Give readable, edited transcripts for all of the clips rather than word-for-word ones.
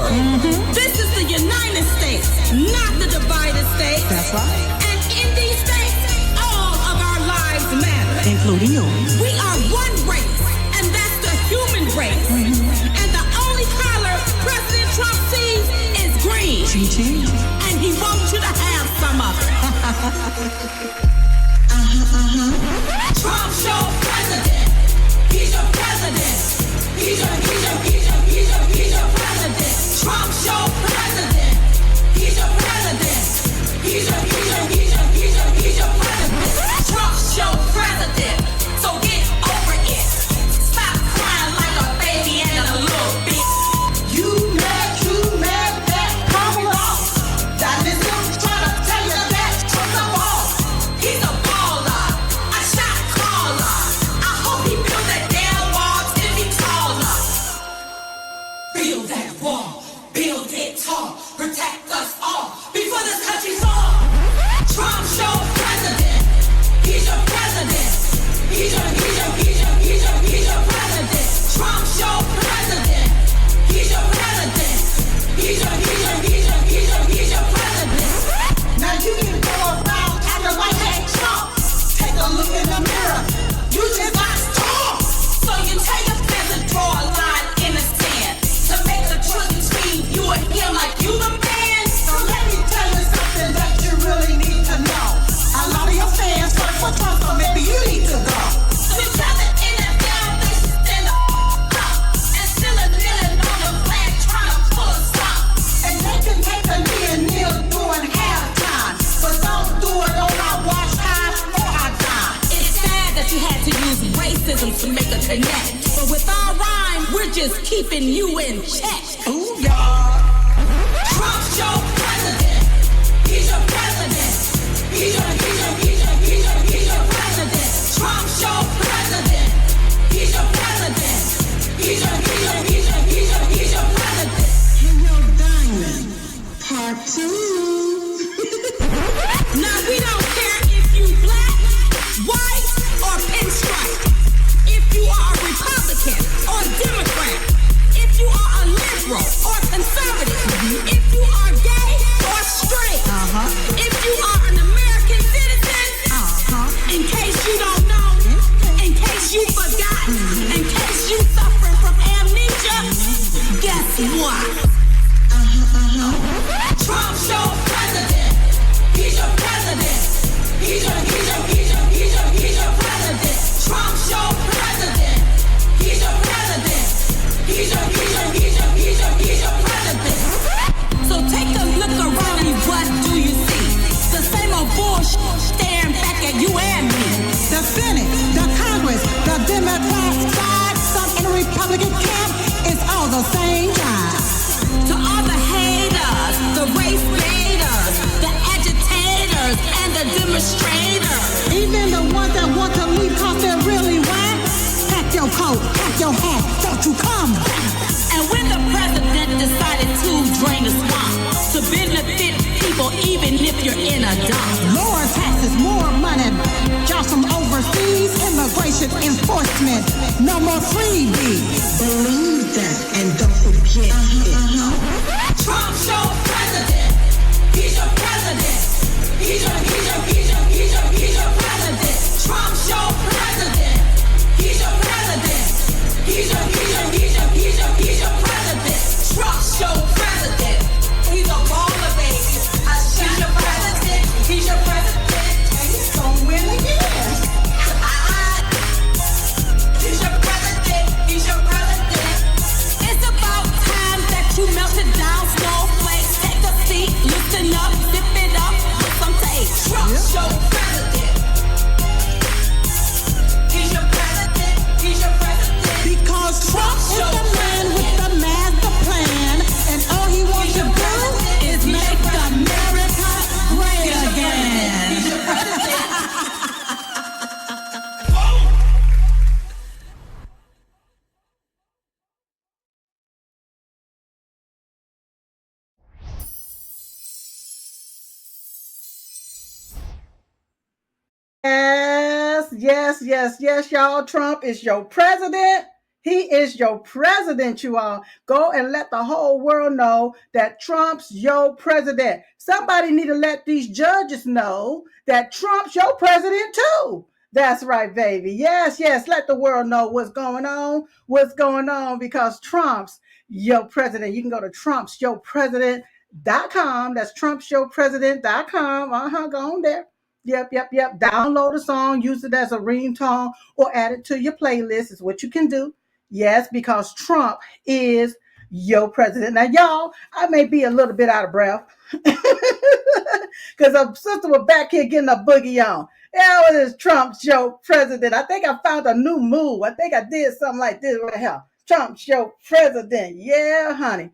This is the United States, not the divided states. That's right. And in these states, all of our lives matter. Including yours. We are one race, and that's the human race. And the only color President Trump sees is green. Ching-ching. And he wants you to have some of it. Trump's your president. He's your president. He's your president. Trump's your president. He's your president. He's your president. Trump's your president. So get over it. Stop crying like a baby and a little bitch. You mad, that coming off. That is him trying to tell you that Trump's a ball. He's a baller. A shot caller. I hope he builds that damn wall till he taller. Build that wall. Build it tall. Protect us all before this country falls. Trump's your president. He's your president. He's your president. Trump's your president. He's your president. He's your president. Now you can go around acting like that Trump. Take a look in the mirror. You just got stormed. So you tell your fans to draw a line in the sand to make the truth between you and him like you the man. So let me tell you something that you really need to know. A lot of your fans vote for Trump, so maybe you need to go. So you tell the NFL they should stand up and still a kneeling on the flag trying to pull us up. And they can take a knee and kneel during halftime, but don't do it on our watch time or our dime. It's sad that you had to use racism to make a connect, but with our rhyme, we're just keeping you in check. Ooh, y'all. Trump's your president. He's your president. He's your president. Trump's your president. He's your president. He's your president. Hello, Diamond. Part 2. Now we don't care if you black, white, or pinstripe. If you are a Republican or Democrat. If you are a liberal or conservative. If you are gay or straight. If you are an American citizen. In case you don't know. In case you forgot. In case you suffering from amnesia. Guess what? Trump's your president. He's your president. He's your president. Trump's your president. He's your president. He's your president. So take a look around and what do you see? The same old bullshit staring back at you and me. The Senate, the Congress, the Democrat side, some in the Republican camp, it's all the same guy. To all the haters, the race baiters, the agitators, and the demonstrators. Even the ones that want to leave cause they're really whack. Pack your coat, pack your hat, don't you come back. And when the president decided to drain the swamp, to benefit people even if you're in a dump. Lower taxes, more money, jobs from overseas, immigration enforcement, no more freebies. Believe that and don't forget it. Trump's your president. He's your president. He's your president. Trump's your president. He's your president. He's your president. Trump's your president. He's a baller, baby. He's your president. He's your president. And he's gonna win again. He's your president. He's your president. It's about time that you melted down snowflakes. Take a seat, listen up, sip it up with some taste. Trump's your president. He's your president. He's your president. Because Trump is the man with the master plan, and all he wants to do is make America great again. He's your president. Yes, y'all. Trump is your president. He is your president, you all. Go and let the whole world know that Trump's your president. Somebody need to let these judges know that Trump's your president too. That's right, baby. Yes, yes. Let the world know what's going on. What's going on because Trump's your president. You can go to trumpsyourpresident.com. That's trumpsyourpresident.com. Go on there. Yep. Download a song, use it as a ringtone, or add it to your playlist is what you can do. Yes, because Trump is your president. Now, y'all, I may be a little bit out of breath because our sister was back here getting a boogie on. Yeah, it is Trump's your president. I think I found a new move. I think I did something like this right here. Trump's your president. Yeah, honey.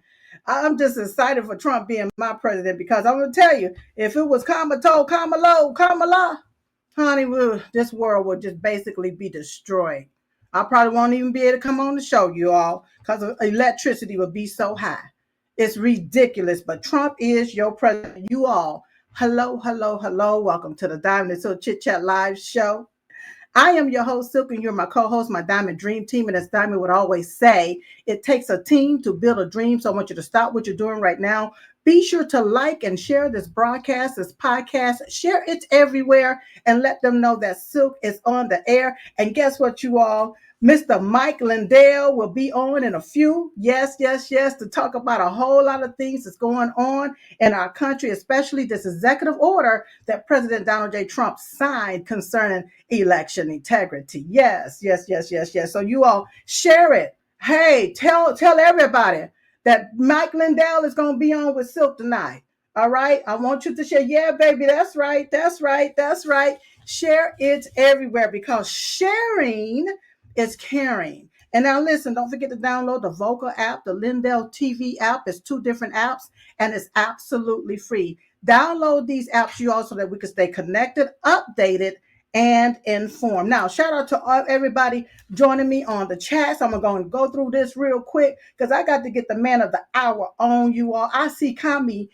I'm just excited for Trump being my president because I'm going to tell you, if it was Kamala, honey, this world would just basically be destroyed. I probably won't even be able to come on the show, you all, because electricity would be so high. It's ridiculous, but Trump is your president. You all, hello. Welcome to the Diamond and Silk Chit Chat Live show. I am your host, Silk, and you're my co-host, my Diamond Dream Team. And as Diamond would always say, it takes a team to build a dream. So I want you to stop what you're doing right now. Be sure to like and share this broadcast, this podcast. Share it everywhere and let them know that Silk is on the air. And guess what, you all? Mr. Mike Lindell will be on in a few. Yes, to talk about a whole lot of things that's going on in our country, especially this executive order that President Donald J. Trump signed concerning election integrity. Yes. So you all share it. Hey, tell everybody that Mike Lindell is going to be on with Silk tonight. All right. I want you to share. Yeah, baby. That's right. Share it everywhere because sharing is caring. And now listen, don't forget to download the Vocal app, the Lindell TV app. It's 2 different apps and it's absolutely free. Download these apps you all so that we can stay connected, updated, and informed. Now, shout out to everybody joining me on the chat. So I'm going to go through this real quick because I got to get the man of the hour on you all. I see California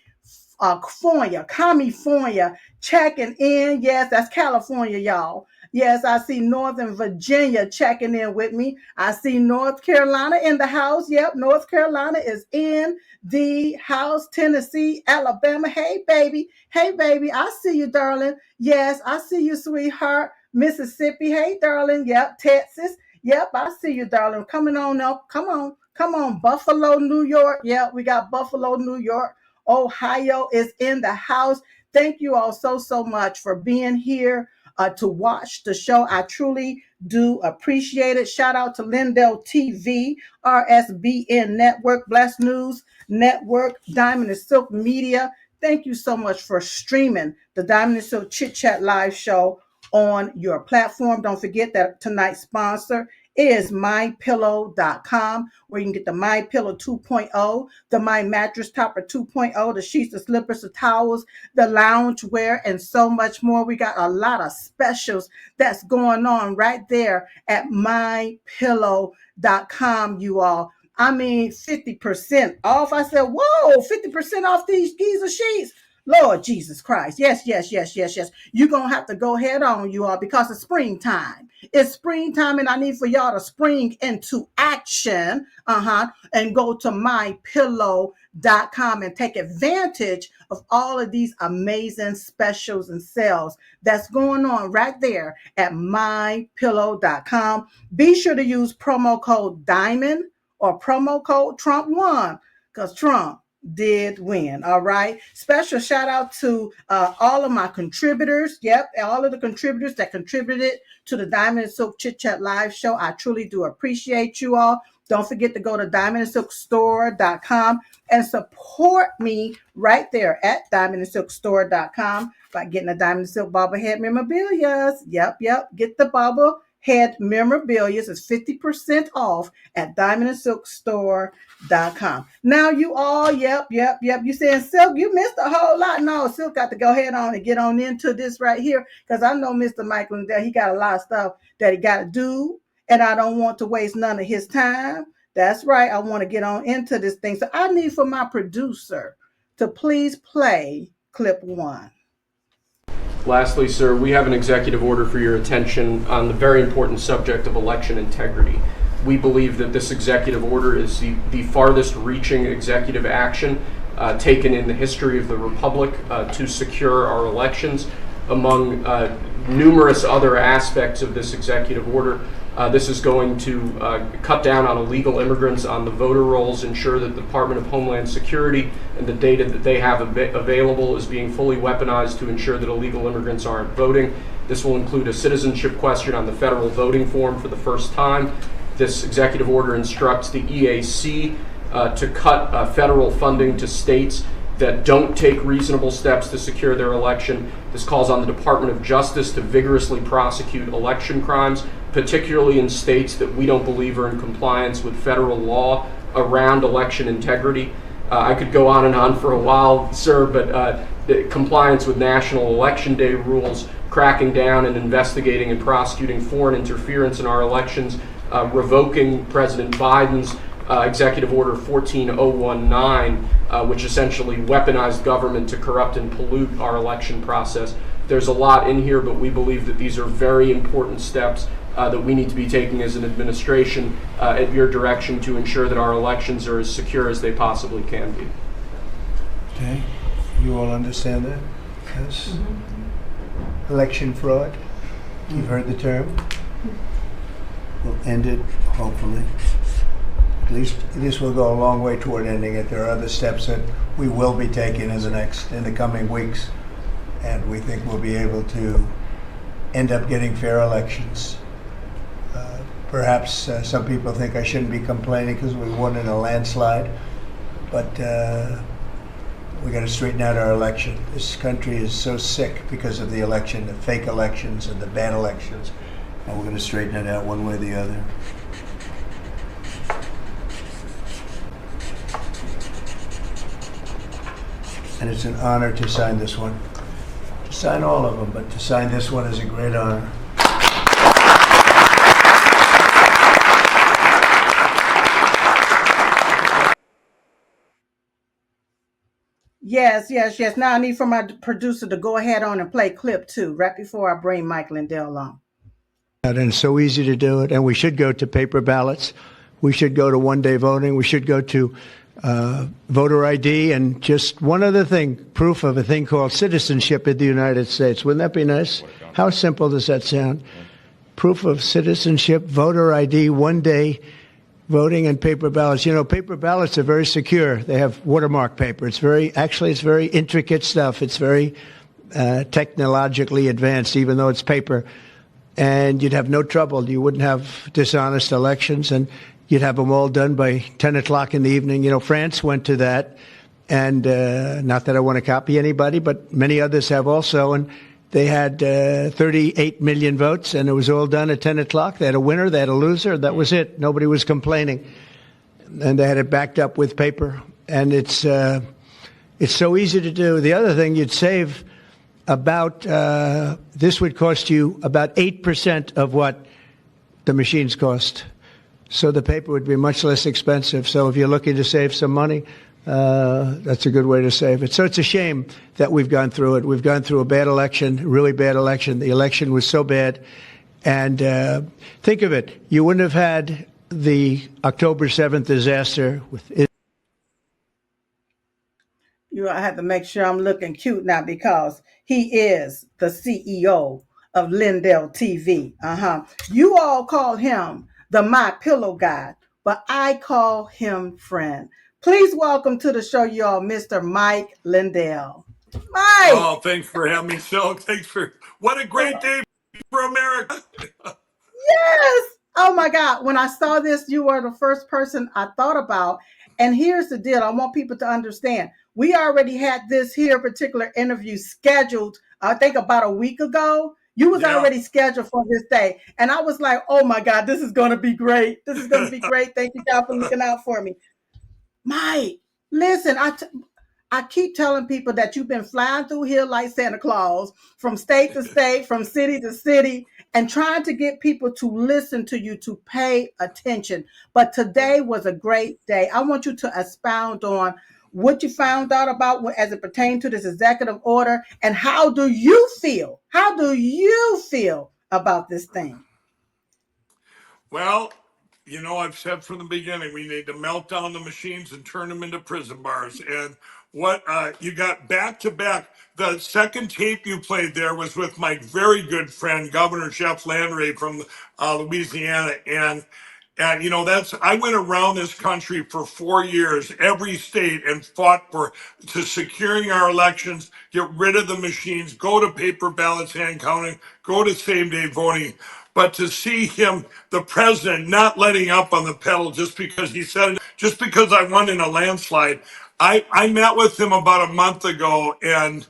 checking in. Yes, that's California, y'all. Yes, I see Northern Virginia checking in with me. I see North Carolina in the house. Yep, North Carolina is in the house. Tennessee, Alabama. Hey, baby. I see you, darling. Yes, I see you, sweetheart. Mississippi. Hey, darling. Yep, Texas. Yep, I see you, darling. Coming on up. Come on. Buffalo, New York. Yep, we got Buffalo, New York. Ohio is in the house. Thank you all so much for being here to watch the show. I truly do appreciate it. Shout out to Lindell TV, RSBN Network, Blast News Network, Diamond and Silk Media. Thank you so much for streaming the Diamond and Silk Chit Chat Live show on your platform. Don't forget that tonight's sponsor is mypillow.com, where you can get the My Pillow 2.0, the My Mattress Topper 2.0, the sheets, the slippers, the towels, the lounge wear, and so much more. We got a lot of specials that's going on right there at mypillow.com, you all. I mean, 50% off. I said, whoa, 50% off these Giza sheets. Lord Jesus Christ. Yes. You're going to have to go head on, you all, because it's springtime. It's springtime, and I need for y'all to spring into action, and go to mypillow.com and take advantage of all of these amazing specials and sales that's going on right there at mypillow.com. Be sure to use promo code DIAMOND or promo code Trump1 because Trump did win. All right. Special shout out to all of my contributors. Yep. All of the contributors that contributed to the Diamond and Silk Chit Chat Live show. I truly do appreciate you all. Don't forget to go to diamondandsilkstore.com and support me right there at diamondandsilkstore.com by getting a Diamond and Silk bobblehead memorabilia. Yep. Get the bobblehead memorabilia. It's 50% off at diamondandsilkstore.com. Now you all, yep. You saying, Silk, you missed a whole lot. No, Silk got to go ahead on and get on into this right here because I know Mr. Mike Lindell, he got a lot of stuff that he got to do, and I don't want to waste none of his time. That's right. I want to get on into this thing. So I need for my producer to please play clip 1. Lastly, sir, we have an executive order for your attention on the very important subject of election integrity. We believe that this executive order is the farthest reaching executive action taken in the history of the Republic to secure our elections. Among numerous other aspects of this executive order, this is going to cut down on illegal immigrants on the voter rolls, ensure that the Department of Homeland Security and the data that they have available is being fully weaponized to ensure that illegal immigrants aren't voting. This will include a citizenship question on the federal voting form for the first time. This executive order instructs the EAC to cut federal funding to states that don't take reasonable steps to secure their election. This calls on the Department of Justice to vigorously prosecute election crimes, particularly in states that we don't believe are in compliance with federal law around election integrity. I could go on and on for a while, sir, but compliance with national election day rules, cracking down and investigating and prosecuting foreign interference in our elections, revoking President Biden's Executive Order 14019, which essentially weaponized government to corrupt and pollute our election process. There's a lot in here, but we believe that these are very important steps that we need to be taking as an administration at your direction to ensure that our elections are as secure as they possibly can be. Okay, you all understand that? Yes. Election fraud, you've heard the term. We'll end it, hopefully. At least this will go a long way toward ending it. There are other steps that we will be taking in the coming weeks, and we think we'll be able to end up getting fair elections. Perhaps some people think I shouldn't be complaining because we won in a landslide, but we got to straighten out our election. This country is so sick because of the election, the fake elections and the bad elections, and we're going to straighten it out one way or the other. And it's an honor to sign this one. To sign all of them, but to sign this one is a great honor. Yes. Now I need for my producer to go ahead on and play clip 2 right before I bring Mike Lindell on. And it's so easy to do it. And we should go to paper ballots. We should go to one-day voting. We should go to voter ID. And just one other thing, proof of a thing called citizenship in the United States. Wouldn't that be nice? How simple does that sound? Proof of citizenship, voter ID, one-day voting, and paper ballots. You know, paper ballots are very secure. They have watermark paper. It's very intricate stuff. It's very technologically advanced, even though it's paper. And you'd have no trouble. You wouldn't have dishonest elections, and you'd have them all done by 10 o'clock in the evening. You know, France went to that, and not that I want to copy anybody, but many others have also. And they had 38 million votes, and it was all done at 10 o'clock. They had a winner, they had a loser. That was it. Nobody was complaining. And they had it backed up with paper. And it's so easy to do. The other thing, you'd save about, this would cost you about 8% of what the machines cost. So the paper would be much less expensive. So if you're looking to save some money, that's a good way to save it. So it's a shame that we've gone through it. We've gone through a bad election, a really bad election. The election was so bad. And think of it. You wouldn't have had the October 7th disaster with it. I have to make sure I'm looking cute now because he is the CEO of Lindell TV. You all call him the My Pillow guy, but I call him friend. Please welcome to the show, y'all, Mr. Mike Lindell. Mike! Oh, thanks for having me, Phil. What a great day for America. Yes! Oh my God. When I saw this, you were the first person I thought about. And here's the deal. I want people to understand. We already had this here particular interview scheduled, I think about a week ago. You was already scheduled for this day. And I was like, oh my God, this is going to be great. This is going to be great. Thank you, God, for looking out for me. Mike, listen, I keep telling people that you've been flying through here like Santa Claus, from state to state, from city to city, and trying to get people to listen to you, to pay attention. But today was a great day. I want you to expound on what you found out about as it pertains to this executive order, and how do you feel? How do you feel about this thing? Well, You know, I've said from the beginning, we need to melt down the machines and turn them into prison bars. And what you got back to back. The second tape you played there was with my very good friend, Governor Jeff Landry from Louisiana. And you know, that's I went around this country for 4 years, every state, and fought for to securing our elections, get rid of the machines, go to paper ballots, hand counting, go to same day voting. But to see him, the president, not letting up on the pedal just because he said, just because I won in a landslide. I met with him about a month ago, and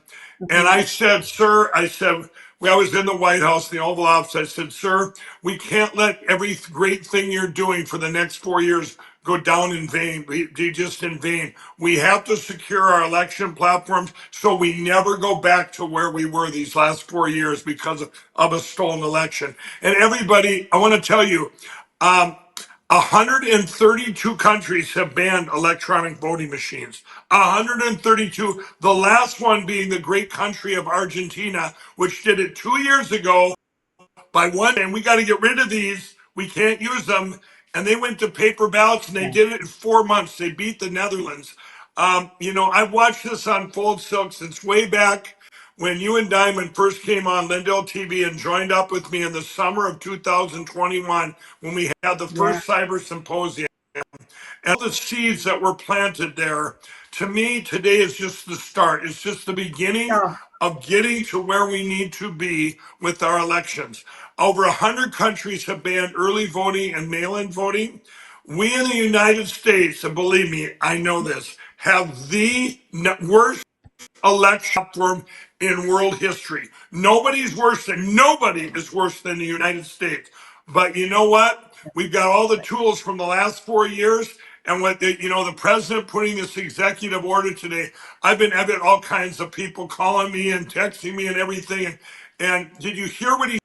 I said, sir, I said, I was in the White House, the Oval Office. I said, sir, we can't let every great thing you're doing for the next 4 years go down in vain, be just in vain. We have to secure our election platforms so we never go back to where we were these last 4 years because of a stolen election. And everybody, I want to tell you, 132 countries have banned electronic voting machines. 132. The last one being the great country of Argentina, which did it 2 years ago by one, and we got to get rid of these. We can't use them. And they went to paper ballots, and they did it in 4 months. They beat the Netherlands. You know, I've watched this unfold, Silk, since way back when you and Diamond first came on Lindell TV and joined up with me in the summer of 2021 when we had the Yeah. first cyber symposium. And all the seeds that were planted there, to me, today is just the start. It's just the beginning Oh, of getting to where we need to be with our elections. Over 100 countries have banned early voting and mail-in voting. We in the United States, and believe me, I know this, have the worst election platform in world history. Nobody is worse than the United States. But you know what? We've got all the tools from the last 4 years. And what the president putting this executive order today, I've had all kinds of people calling me and texting me and everything. And did you hear what he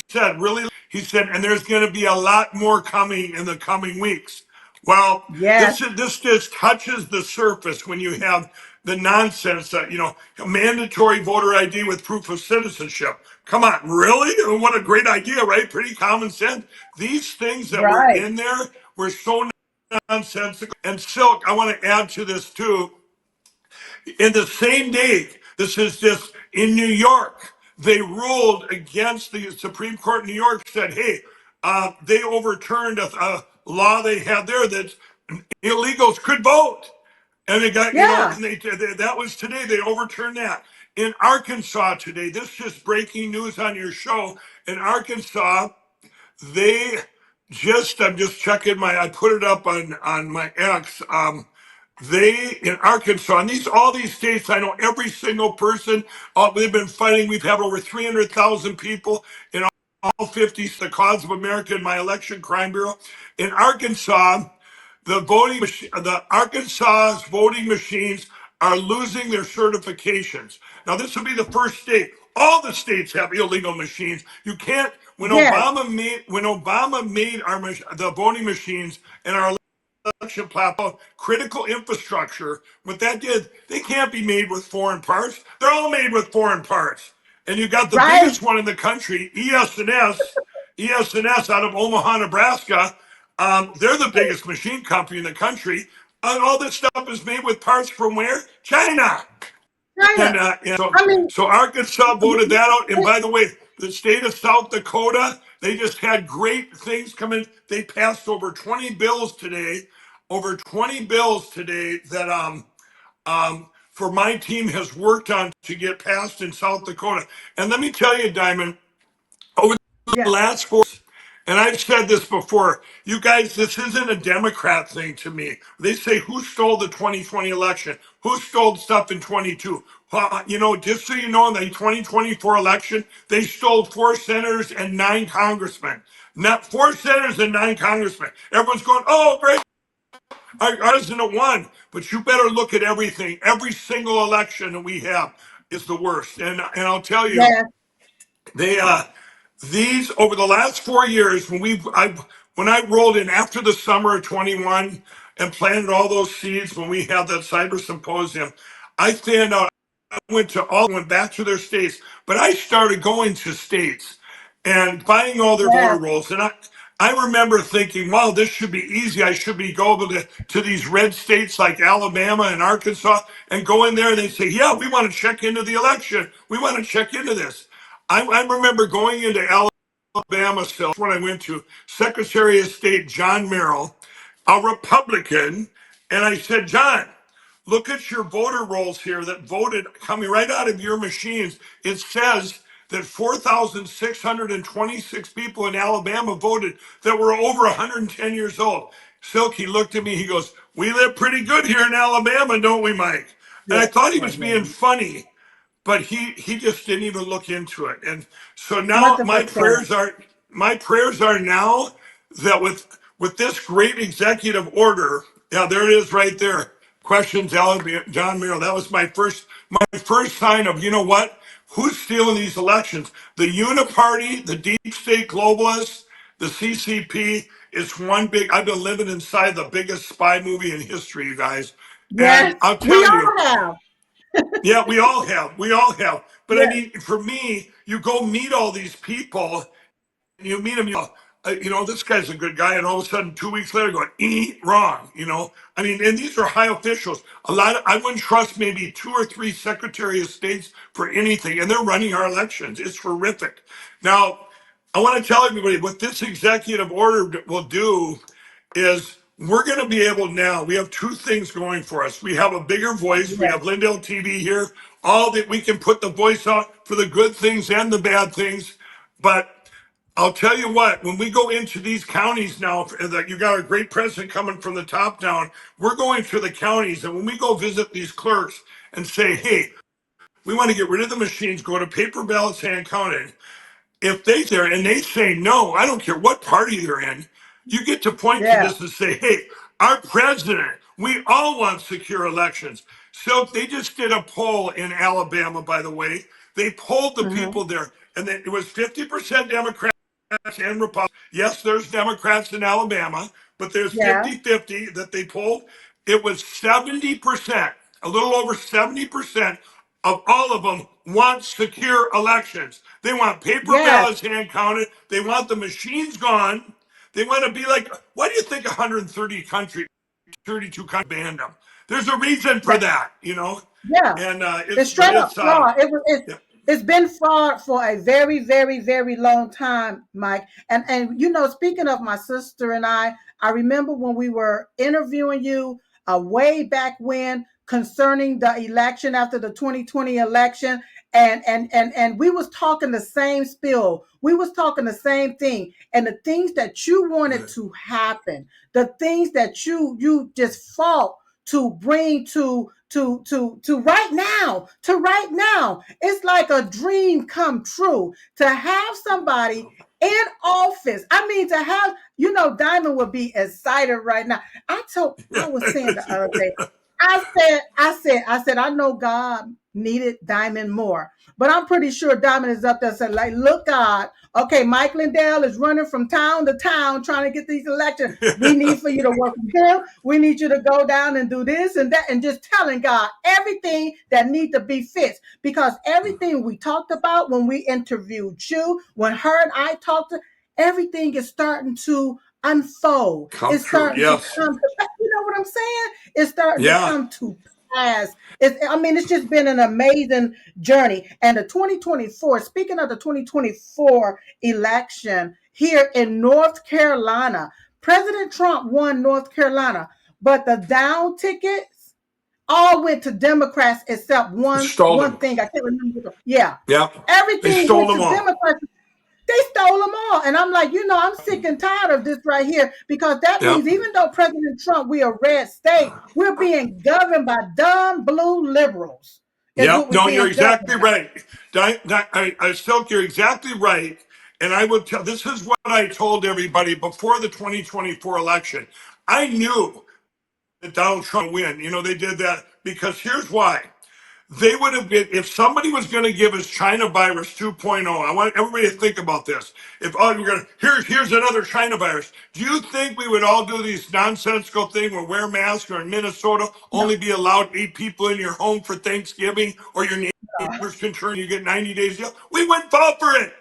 said? Really? He said, and there's going to be a lot more coming in the coming weeks. Well, yes. this just touches the surface when you have the nonsense that mandatory voter ID with proof of citizenship. Come on, really? What a great idea, right? Pretty common sense. These things that were Right. in there were so nonsensical. And Silk, I want to add to this too. In the same day, this is just in New York, they ruled against the Supreme Court in New York, said, hey, they overturned a law they had there that illegals could vote. And they got, Yeah. and that was today, they overturned that. In Arkansas today, this is just breaking news on your show. In Arkansas, they I'm just checking I put it up on my X. They in Arkansas, and all these states, I know every single person. They've been fighting. We've had over 300,000 people in all 50 the cause of America in my election crime bureau. In Arkansas, the Arkansas's voting machines are losing their certifications. Now, this will be the first state. All the states have illegal machines. You can't. When Yes. Obama made the voting machines and our election platform critical infrastructure, what that did, they can't be made with foreign parts. They're all made with foreign parts. And you got the Right. biggest one in the country, ES&S out of Omaha, Nebraska. They're the biggest machine company in the country. And all this stuff is made with parts from where? China. And, China. and so, I mean, so Arkansas voted that out. And by the way, the state of South Dakota, they just had great things come in. They passed over 20 bills today, that for my team has worked on to get passed in South Dakota. And let me tell you, Diamond, over the yeah. last 4, and I've said this before, you guys, this isn't a Democrat thing to me. They say, who stole the 2020 election? Who stole stuff in 22? Just so you know, in the 2024 election, they stole 4 senators and 9 congressmen. Not 4 senators and 9 congressmen. Everyone's going, oh, great. Our president won. But you better look at everything. Every single election that we have is the worst. And I'll tell you, Yes. they these over the last 4 years when I rolled in after the summer of 21 and planted all those seeds when we had that cyber symposium, I stand out. I went back to their states, but I started going to states and buying all their voter Yes. rolls. And I remember thinking, wow, this should be easy. I should be going to these red states like Alabama and Arkansas and go in there and they say, yeah, we want to check into the election. We want to check into this. I remember going into Alabama still when I went to Secretary of State John Merrill, a Republican, and I said, John, look at your voter rolls here that voted coming right out of your machines. It says that 4,626 people in Alabama voted that were over 110 years old. Silky looked at me. He goes, we live pretty good here in Alabama, don't we, Mike? And Yeah, I thought he yeah, was yeah. being funny, but he just didn't even look into it. And so now 100%. my prayers are now that with this great executive order, yeah, there it is right there. Questions, John Merrill. That was my first sign of, you know what? Who's stealing these elections? The Uniparty, the deep state globalists, the CCP. It's one big. I've been living inside the biggest spy movie in history, you guys. And Yes, I'll we tell you, all have. yeah, we all have. We all have. But I Yes, mean, for me, you go meet all these people, and you meet them, this guy's a good guy, and all of a sudden, 2 weeks later, going, wrong, I mean, and these are high officials. I wouldn't trust maybe 2 or 3 Secretary of States for anything, and they're running our elections. It's horrific. Now, I want to tell everybody what this executive order will do is we're going to be able now, we have 2 things going for us. We have a bigger voice. We yes, have Lindell TV here, all that we can put the voice out for the good things and the bad things. But I'll tell you what, when we go into these counties now, that you got a great president coming from the top down, we're going to the counties. And when we go visit these clerks and say, hey, we want to get rid of the machines, go to paper ballots, hand counted. If they there and they say no, I don't care what party they're in, you get to point to yeah, this and say, hey, our president, we all want secure elections. So they just did a poll in Alabama, by the way. They polled the hmm, people there, and it was 50% Democrats and Republicans. Yes, there's Democrats in Alabama, but there's yeah, 50-50 that they polled. It was 70%, a little over 70% of all of them want secure elections. They want paper yes. ballots hand counted. They want the machines gone. They want to be like, why do you think 130 countries, 32 countries banned them? There's a reason for that. Yeah, And it's but straight up it's fraud. yeah, It's been fraud for a very, very, very long time, Mike. And speaking of my sister and I remember when we were interviewing you way back when concerning the election after the 2020 election, and we was talking the same spill. We was talking the same thing, and the things that you wanted to happen, the things that you just fought to bring to right now. It's like a dream come true to have somebody in office. I mean, to have, Diamond would be excited right now. I was saying the other day, I know God needed Diamond more, but I'm pretty sure Diamond is up there saying, like, look, God, okay, Mike Lindell is running from town to town trying to get these elections. We need for you to work with him. We need you to go down and do this and that, and just telling God everything that needs to be fixed. Because everything we talked about when we interviewed you, when her and I talked, everything is starting to unfold. come It's true. starting to Yes. come to pass. You know what I'm saying? It's starting to Yeah. come to pass. It's just been an amazing journey. And the 2024, speaking of the 2024 election here in North Carolina, President Trump won North Carolina, but the down tickets all went to Democrats except Stole one them. thing. I can't remember. Yeah. Yep. They Everything stole went them to all. Democrats. They stole them all. And I'm like, I'm sick and tired of this right here, because that means Yep. even though President Trump, we a red state, we're being governed by dumb blue liberals, is what Yep. we're No, you're being exactly governed by. right. Silk, you're exactly right. And I would tell, this is what I told everybody before the 2024 election. I knew that Donald Trump would win. They did that because here's why. They would have been, if somebody was going to give us China virus 2.0, I want everybody to think about this. If you're going to, here's another China virus. Do you think we would all do these nonsensical thing where wear masks, or in Minnesota No, only be allowed 8 people in your home for Thanksgiving, or your no, neighbors can turn you get 90 days? We wouldn't fall for it.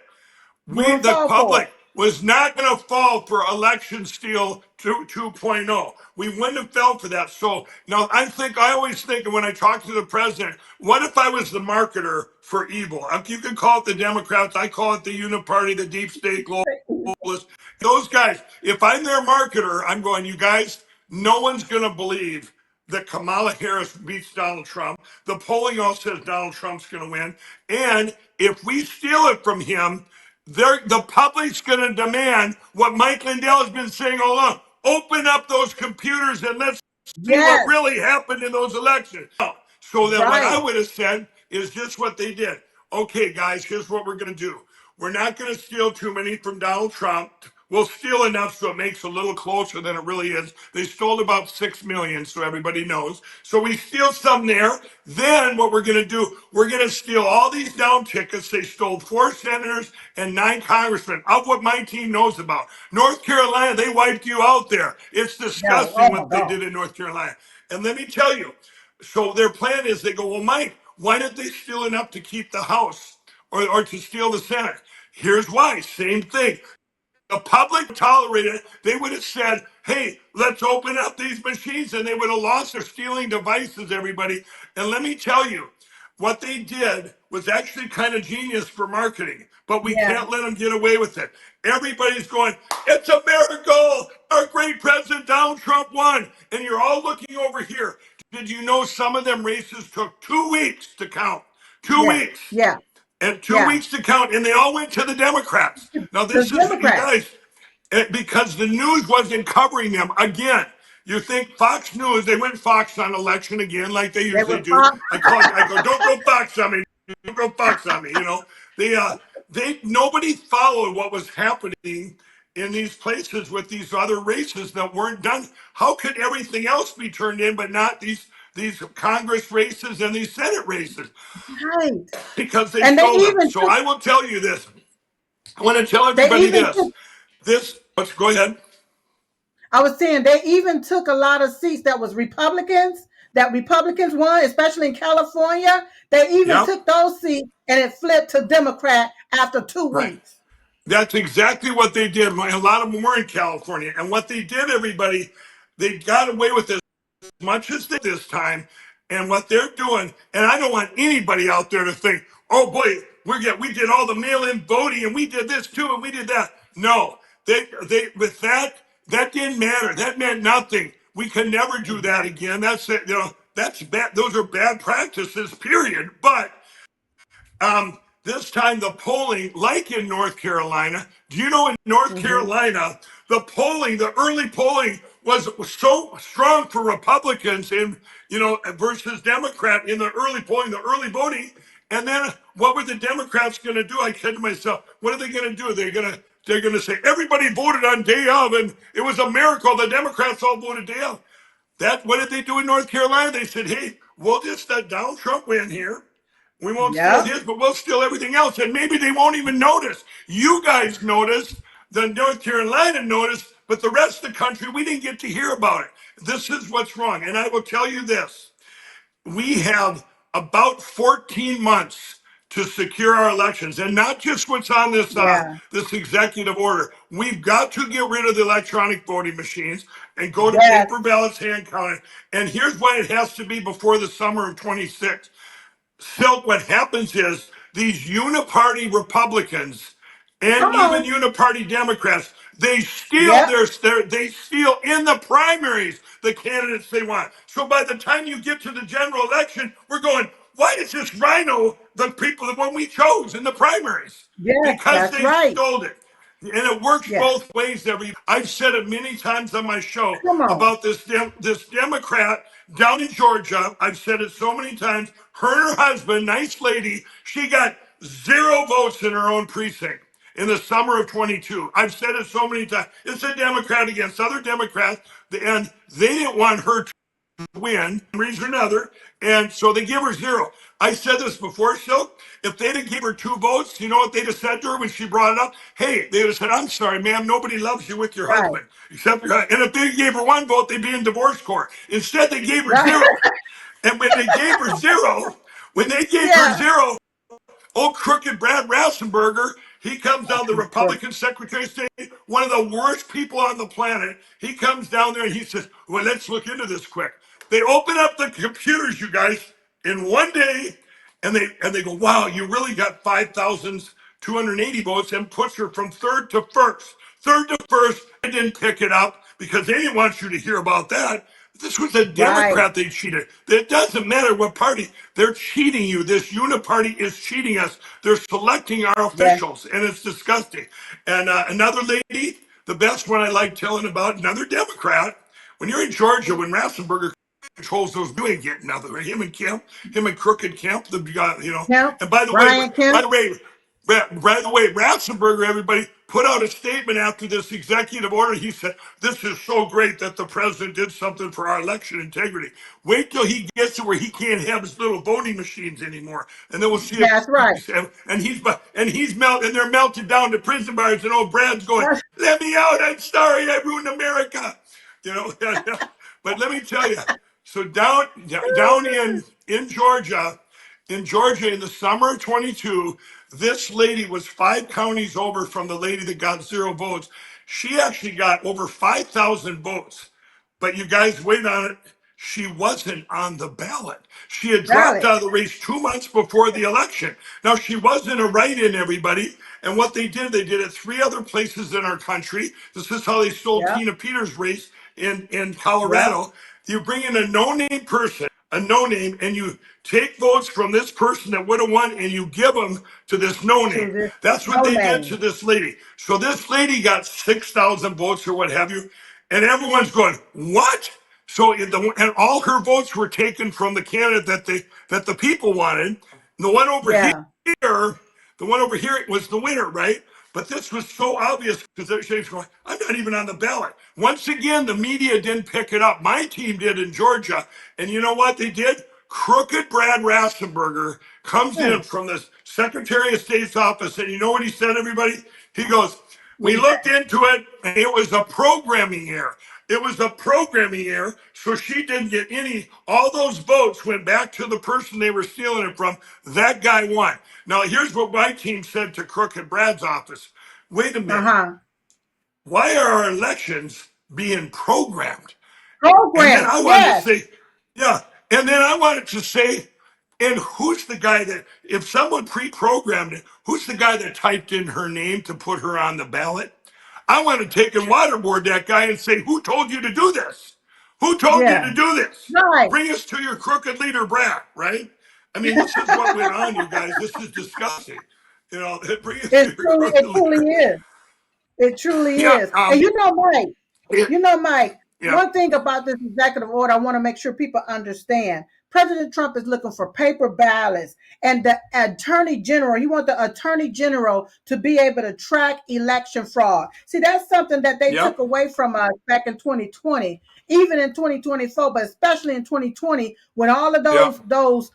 you won't The fall for public, it. was not going to fall for election steal 2.0. We wouldn't have fell for that. So now I always think when I talk to the president, what if I was the marketer for evil? You can call it the Democrats, I call it the Uniparty, the deep state globalists. Those guys, if I'm their marketer, I'm going, you guys, no one's going to believe that Kamala Harris beats Donald Trump. The polling all says Donald Trump's going to win. And if we steal it from him, the public's going to demand what Mike Lindell has been saying all along. Open up those computers and let's see what Yes, really happened in those elections. So that what I right. would have said is just what they did. Okay, guys, here's what we're going to do. We're not going to steal too many from Donald Trump. We'll steal enough so it makes a little closer than it really is. They stole about 6 million, so everybody knows. So we steal some there. Then what we're going to do, we're going to steal all these down tickets. They stole 4 senators and 9 congressmen, of what my team knows about. North Carolina, they wiped you out there. It's No, oh disgusting my what they God. did in North Carolina. And let me tell you, so their plan is they go, well, Mike, why didn't they steal enough to keep the House or to steal the Senate? Here's why. Same thing. The public tolerated it. They would have said, hey, let's open up these machines, and they would have lost their stealing devices, everybody. And let me tell you, what they did was actually kind of genius for marketing, but we Yeah, can't let them get away with it. Everybody's going, it's a miracle. Our great president Donald Trump won. And you're all looking over here. Did you know some of them races took 2 weeks to count? Two yeah, weeks yeah, and two yeah. weeks to count, and they all went to the Democrats. Now, The this is, you Democrats, guys, because the news wasn't covering them. Again, you think Fox News, they went Fox on election again, like they they usually were do. fought. I go, don't go Fox on me. Don't go Fox on me. Nobody followed what was happening in these places with these other races that weren't done. How could everything else be turned in, but not these Congress races and these Senate races? Right. Because they And they stole them. even So took, I will tell you this. I want to tell they everybody even this. took, Let's go ahead. I was saying they even took a lot of seats that Republicans won, especially in California. They even Yeah, took those seats and it flipped to Democrat after two right. weeks. That's exactly what they did. A lot of them were in California. And what they did, everybody, they got away with this much as they this time. And what they're doing, and I don't want anybody out there to think, oh boy, we did all the mail-in voting and we did this too and we did that. No, they with that didn't matter. That meant nothing. We can never do that again. That's it. That's bad. Those are bad practices. Period. But this time the polling, like in North Carolina, do you know in North Hmm. Carolina, the early polling was so strong for Republicans in, versus Democrat in the early polling, the early voting. And then what were the Democrats going to do? I said to myself, what are they going to do? They're going to say everybody voted on day of, and it was a miracle. The Democrats all voted day of. What did they do in North Carolina? They said, hey, we'll just let Donald Trump win here. We won't steal Yep. his, but we'll steal everything else. And maybe they won't even notice. You guys noticed, the North Carolina noticed, but the rest of the country, we didn't get to hear about it. This is what's wrong. And I will tell you this. We have about 14 months to secure our elections, and not just what's on Yeah. this executive order. We've got to get rid of the electronic voting machines and go to Yes. paper ballots, hand counting. And here's why it has to be before the summer of 26. Silk, what happens is these uniparty Republicans and Come even on. uniparty Democrats, they steal Yep. they steal in the primaries the candidates they want. So by the time you get to the general election, we're going, why is this rhino the people that one we chose in the primaries? Yes, Because that's they right. stole it. And it works Yes. both ways. I've said it many times on my show Come on. about this Democrat down in Georgia. I've said it so many times. Her and her husband, nice lady, she got 0 votes in her own precinct in the summer of 22. I've said it so many times. It's a Democrat against other Democrats, and they didn't want her to win, one reason or another, and so they give her 0. I said this before, Silk. If they'd have given her 2 votes, you know what they'd have said to her when she brought it up? Hey, they'd have said, I'm sorry, ma'am, nobody loves you with your Right. husband, except your husband. And if they gave her 1 vote, they'd be in divorce court. Instead, they gave her Right. 0. And when they gave her Yeah. 0, old crooked Brad Rassenberger, He comes down, the Republican Secretary of State, one of the worst people on the planet. He comes down there and he says, well, let's look into this quick. They open up the computers, you guys, in one day, and they go, wow, you really got 5,280 votes, and puts her from third to first. Third to first, they didn't pick it up because they didn't want you to hear about that. This was a Right. Democrat they cheated. It doesn't matter what party. They're cheating you. This uniparty is cheating us. They're selecting our Yes. officials, and it's disgusting. And another lady, the best one I like telling about, another Democrat, when you're in Georgia, when Rassenberger controls those, you ain't getting nothing. Right? Him and Crooked Kemp, Kemp, And by the way, Brian Kemp. by the way, Ratzenberger, everybody, put out a statement after this executive order. He said, this is so great that the president did something for our election integrity. Wait till he gets to where he can't have his little voting machines anymore. And then we'll see if That's right. and they're melted down to prison bars, and old Brad's going, That's, let me out. I'm sorry. I ruined America. You know, but let me tell you, so down in Georgia, in the summer of 22, this lady was 5 counties over from the lady that got 0 votes. She actually got over 5,000 votes. But you guys wait on it. She wasn't on the ballot. She had dropped valid. out of the race 2 months before the election. Now, she wasn't a write-in, everybody. And what they did it 3 other places in our country. This is how they stole Yep. Tina Peters' race in Yep. Colorado. You bring in a no-name person, a no-name, and you take votes from this person that would have won, and you give them to this To no-name. this That's what no they did to name. this lady. So this lady got 6,000 votes or what have you, and everyone's going, what? So and all her votes were taken from the candidate that the people wanted. The one over here, Yeah. the one over here was the winner, right? But this was so obvious because she's going, I'm not even on the ballot. Once again, the media didn't pick it up. My team did in Georgia. And you know what they did? Crooked Brad Rassenberger comes Hmm. in from the Secretary of State's office. And you know what he said, everybody? He goes, What we is that? looked into it, and it was a programming error. It was a programming error, so she didn't get any. All those votes went back to the person they were stealing it from. That guy won. Now, here's what my team said to Crooked Brad's office. Wait a minute. Uh-huh. Why are our elections being programmed? And then Program. I wanted to Yes. say, yeah. And then I wanted to say, and who's the guy that, if someone pre-programmed it, who's the guy that typed in her name to put her on the ballot? I want to take and waterboard that guy and say, who told you to do this? Who told you Yeah. to do this? Right. Bring us to your crooked leader, Brad, right? I mean, this is what went on, you guys. This is disgusting. Bring us to your crooked It truly leader. is. It truly Yeah, is. And Mike, yeah, Mike, yeah, one thing about this executive order, I want to make sure people understand. President Trump is looking for paper ballots, and the attorney general, he wants the attorney general to be able to track election fraud. See, that's something that they yeah, took away from us back in 2020, even in 2024, but especially in 2020, when all of yeah. those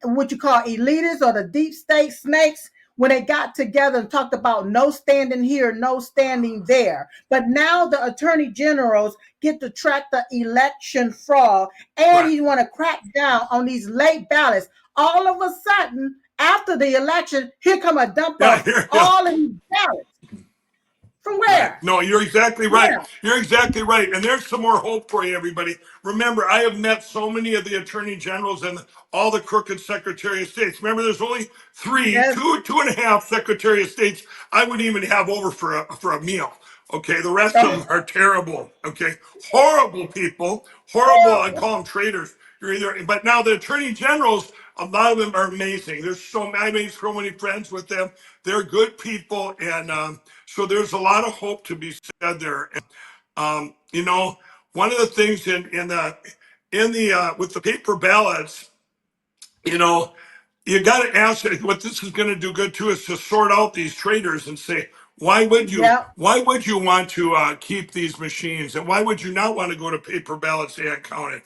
what you call elitists or the deep state snakes, when they got together and talked about no standing here, no standing there. But now the attorney generals get to track the election fraud, and Right. he want to crack down on these late ballots. All of a sudden, after the election, here come a dump Yeah, of here, yeah. all of these ballots. From Right. where? No, you're exactly right. Yeah. You're exactly right. And there's some more hope for you, everybody. Remember, I have met so many of the attorney generals and all the crooked secretary of states. Remember, there's only Yes. two and a half secretary of states I wouldn't even have over for a meal. Okay, the rest of Oh, them are terrible. Okay, horrible people, horrible. I terrible. call them traitors. But now the attorney generals, a lot of them are amazing. I made so many friends with them. They're good people, and so there's a lot of hope to be said there. And, one of the things in the with the paper ballots, you know, you got to ask what this is going to do good too is to sort out these traders and say, Yep. why would you want to keep these machines, and why would you not want to go to paper ballots and count it?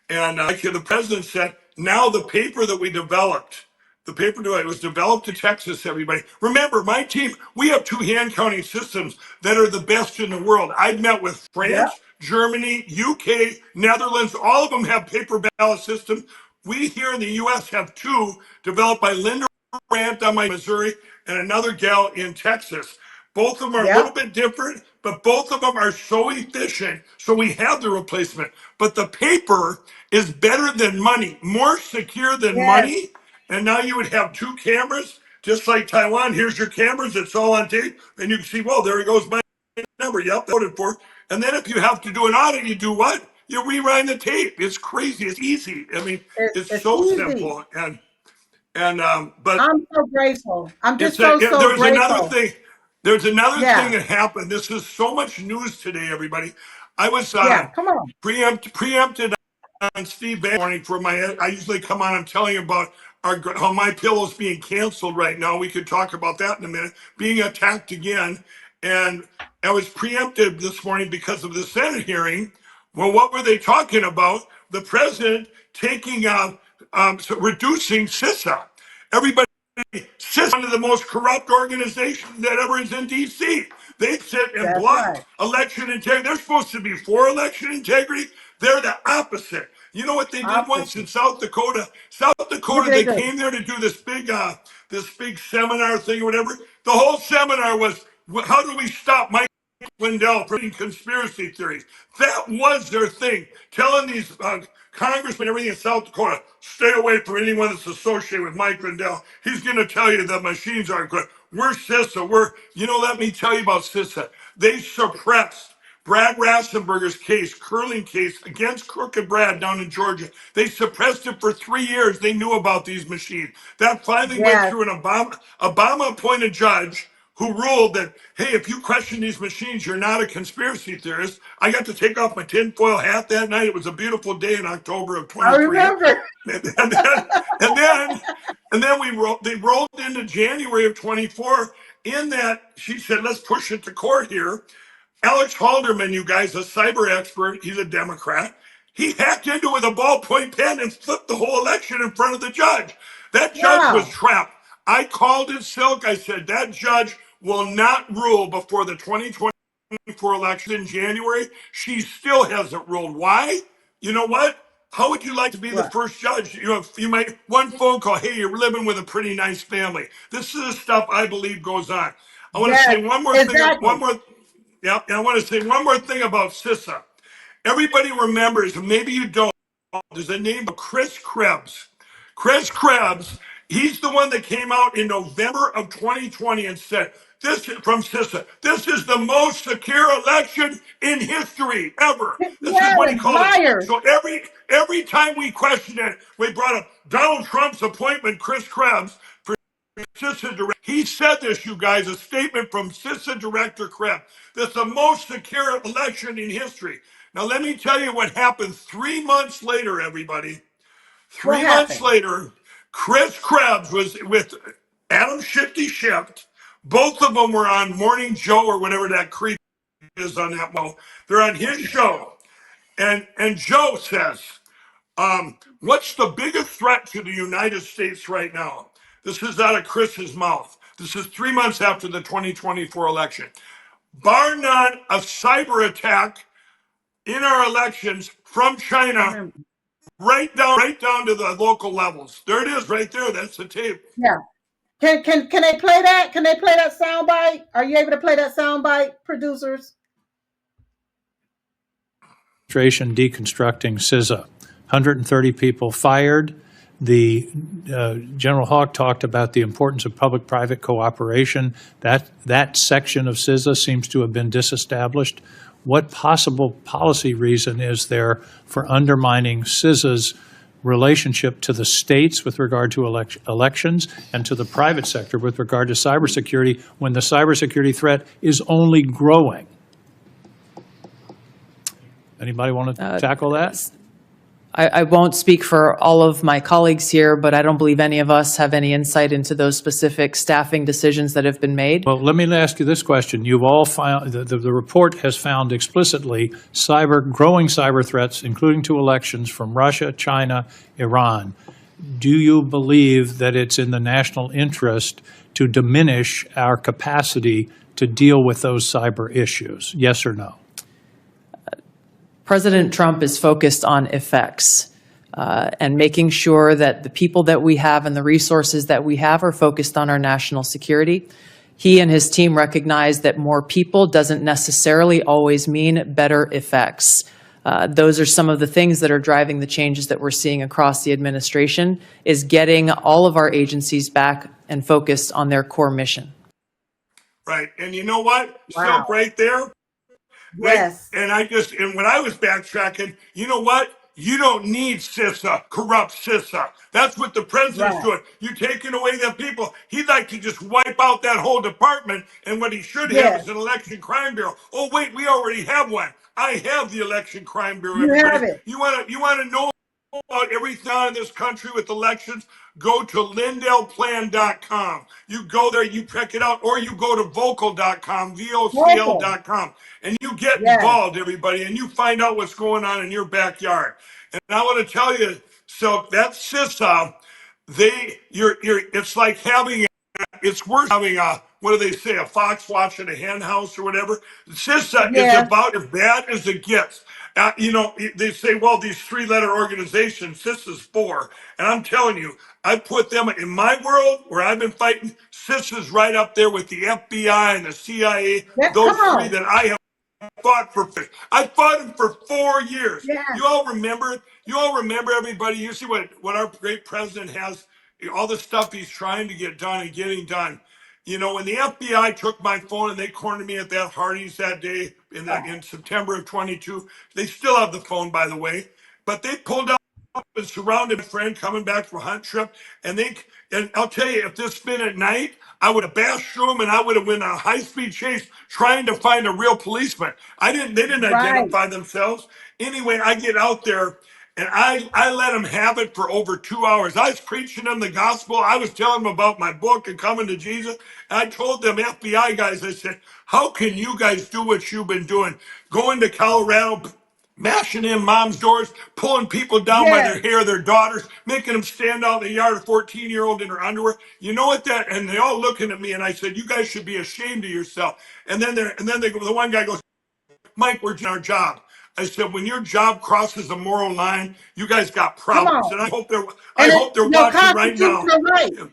And like the president said, now the paper that we developed, the paper that was developed in Texas, everybody. Remember, my team, we have 2 hand counting systems that are the best in the world. I've met with Yep. France, Germany, UK, Netherlands. All of them have paper ballot systems. We here in the U.S. have 2 developed by Lindell rant on my Missouri and another gal in Texas. Both of them are a Yep. little bit different, but both of them are so efficient. So we have the replacement. But the paper is better than money, more secure than Yes. money. And now you would have two cameras, just like Taiwan. Here's your cameras. It's all on tape. And you can see, well, there goes my number. Yep, voted for. And then if you have to do an audit, you do what? You rewind the tape. It's crazy. It's easy. I mean, it's It's so easy. simple. But I'm so grateful. I'm it's just so there's another grateful. thing. There's another thing Yeah. that happened. This is so much news today, everybody. I was Yeah. Come on. preempted on Steve Bannon morning for my. I usually come on. I'm telling you about how my pillow's being canceled right now. We could talk about that in a minute. Being attacked again, and I was preempted this morning because of the Senate hearing. Well, what were they talking about? The president taking reducing CISA. Everybody. CISA, one of the most corrupt organizations that ever is in D.C. They sit and That's block right. election integrity. They're supposed to be for election integrity. They're the opposite. You know what they did once in Opposite. South Dakota? South What Dakota, do they they do? came there to do this big seminar thing or whatever. The whole seminar was, how do we stop Mike Lindell from conspiracy theories? That was their thing, telling these congressmen, everything in South Dakota, stay away from anyone that's associated with Mike Lindell. He's going to tell you the machines aren't good. We're CISA. Let me tell you about CISA. They suppressed Brad Rassenberger's case, curling case against Crooked Brad down in Georgia. They suppressed it for 3 years. They knew about these machines. That finally went Yes. through an Obama appointed judge who ruled that, hey, if you question these machines, you're not a conspiracy theorist. I got to take off my tinfoil hat that night. It was a beautiful day in October of I 23. remember. And then, and then, and then they rolled into January of 24. In that, she said, let's push it to court here. Alex Halderman, you guys, a cyber expert, he's a Democrat. He hacked into it with a ballpoint pen and flipped the whole election in front of the judge. That judge was Wow. trapped. I called it silk. I said, that judge will not rule before the 2024 election in January. She still hasn't ruled. Why? You know what? How would you like to be the What? first judge? You might, one phone call, hey, you're living with a pretty nice family. This is the stuff I believe goes on. I want to Yes. say one more thing. Exactly. Yeah, and I want to say one more thing about CISA. Everybody remembers, maybe you don't, there's a name of Chris Krebs. Chris Krebs, he's the one that came out in November of 2020 and said, this from CISA, this is the most secure election in history ever. This is what he Yes. called it. Liars. So every time we questioned it, we brought up Donald Trump's appointment, Chris Krebs, for CISA director. He said this, you guys, a statement from CISA Director Krebs. That's the most secure election in history. Now, let me tell you what happened 3 months later, everybody. What 3 months happened? later, Chris Krebs was with Adam Shifty Shift. Both of them were on Morning Joe or whatever that creep is on that mo. They're on his show. And Joe says, what's the biggest threat to the United States right now? This is out of Chris's mouth. This is 3 months after the 2024 election. Bar none, a cyber attack in our elections from I China, remember. right down to the local levels. There it is, right there. That's the tape. Yeah. Can they play that? Can they play that soundbite? Are you able to play that soundbite, producers? Deconstructing CISA. 130 people fired. The General Hawk talked about the importance of public-private cooperation. That section of CISA seems to have been disestablished. What possible policy reason is there for undermining CISA's relationship to the states with regard to elections and to the private sector with regard to cybersecurity when the cybersecurity threat is only growing? Anybody want to tackle that? I won't speak for all of my colleagues here, but I don't believe any of us have any insight into those specific staffing decisions that have been made. Well, let me ask you this question. You've all found, the report has found explicitly growing cyber threats, including to elections from Russia, China, Iran. Do you believe that it's in the national interest to diminish our capacity to deal with those cyber issues? Yes or no? President Trump is focused on effects. and making sure that the people that we have and the resources that we have are focused on our national security. He and his team recognize that more people doesn't necessarily always mean better effects. Those are some of the things that are driving the changes that we're seeing across the administration, is getting all of our agencies back and focused on their core mission. Right. And you know what? Wow. Silk, right there, right? Yes. And when I was backtracking, you know what? You don't need CISA, corrupt CISA. That's what the president's Right. doing. You're taking away the people. He'd like to just wipe out that whole department. And what he should have Yes. is an election crime bureau. Oh, wait, we already have one. I have the election crime bureau, You have everybody. it. You want to know about everything on in this country with elections, go to lindellplan.com. You go there, you check it out, or you go to vocal.com, Vocal. vocl.com, and you get Yes. involved, everybody, and you find out what's going on in your backyard. And I want to tell you, so that CISA, it's like having it's worse having what do they say, a fox watching a hen house or whatever. CISA is Yes. about as bad as it gets. They say, well, these three-letter organizations, CISA's four. And I'm telling you, I put them in my world where I've been fighting. CISA's right up there with the FBI and the CIA, Come those three on. that I have fought for. I fought him for 4 years. Yes. You all remember? You all remember, everybody? You see what our great president has, all the stuff he's trying to get done and getting done. When the FBI took my phone and they cornered me at that Hardee's that day in September of 22, they still have the phone, by the way, but they pulled out and surrounded my friend coming back from a hunt trip, and I'll tell you, if this been at night, I would have bashed through them and I would have went on a high-speed chase trying to find a real policeman. They didn't Right. identify themselves. Anyway, I get out there and I let them have it for over 2 hours. I was preaching them the gospel. I was telling them about my book and coming to Jesus. And I told them FBI guys, I said, how can you guys do what you've been doing? Going to Colorado, mashing in mom's doors, pulling people down by Yes. their hair, their daughters, making them stand out in the yard, a 14-year-old in her underwear. You know what that? And they all looking at me, and I said, you guys should be ashamed of yourself. And then the one guy goes, Mike, we're doing our job. I said, when your job crosses a moral line, you guys got Come problems. on. And I hope they're And it's your watching right now. constitutional right.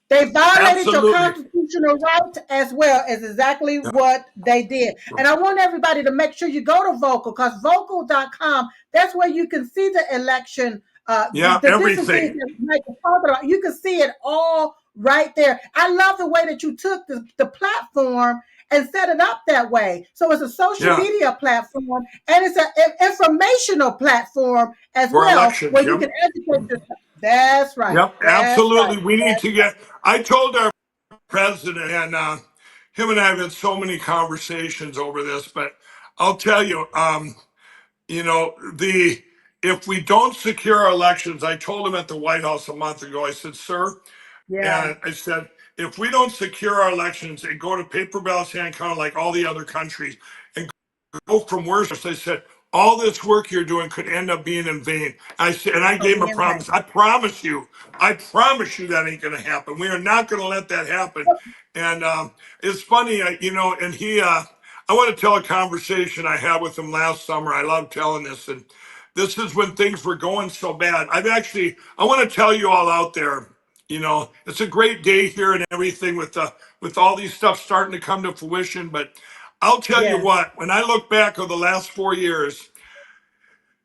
They violated your Absolutely. constitutional right as well, as exactly what they did. And I want everybody to make sure you go to Vocal, because vocal.com, that's where you can see the election, Yeah, the different things everything. that Mike was talking about. You can see it all right there. I love the way that you took the platform and set it up that way. So it's a social Yeah. media platform, and it's an informational platform as For well, elections, where you yep. can educate yourself. That's right. Yep, That's absolutely. right. We need to get. I told our president, and him and I have had so many conversations over this, but I'll tell you, if we don't secure our elections, I told him at the White House a month ago, I said, sir, Yeah. and I said, if we don't secure our elections and go to paper ballots hand count like all the other countries and go from worse, I said, all this work you're doing could end up being in vain. I said, and I gave him a promise. I promise you that ain't going to happen. We are not going to let that happen. And it's funny, and I want to tell a conversation I had with him last summer. I love telling this. And this is when things were going so bad. I want to tell you all out there, it's a great day here and everything with all these stuff starting to come to fruition. But I'll tell you Yes. what, when I look back over the last 4 years,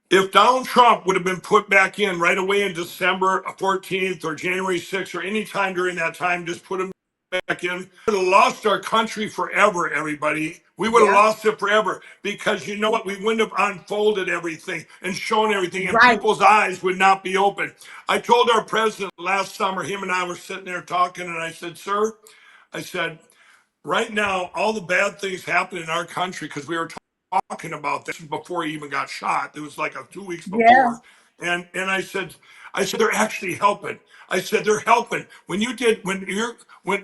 if Donald Trump would have been put back in right away in December 14th or January 6th or any time during that time, just put him back in, we would have lost our country forever, everybody. We would have Yeah. lost it forever, because you know what? We wouldn't have unfolded everything and shown everything, and Right. people's eyes would not be open. I told our president last summer, him and I were sitting there talking, and I said, sir, I said, right now, all the bad things happen in our country because we were talking about this before he even got shot. It was like 2 weeks Yeah. before. And I said, they're actually helping. I said, they're helping. When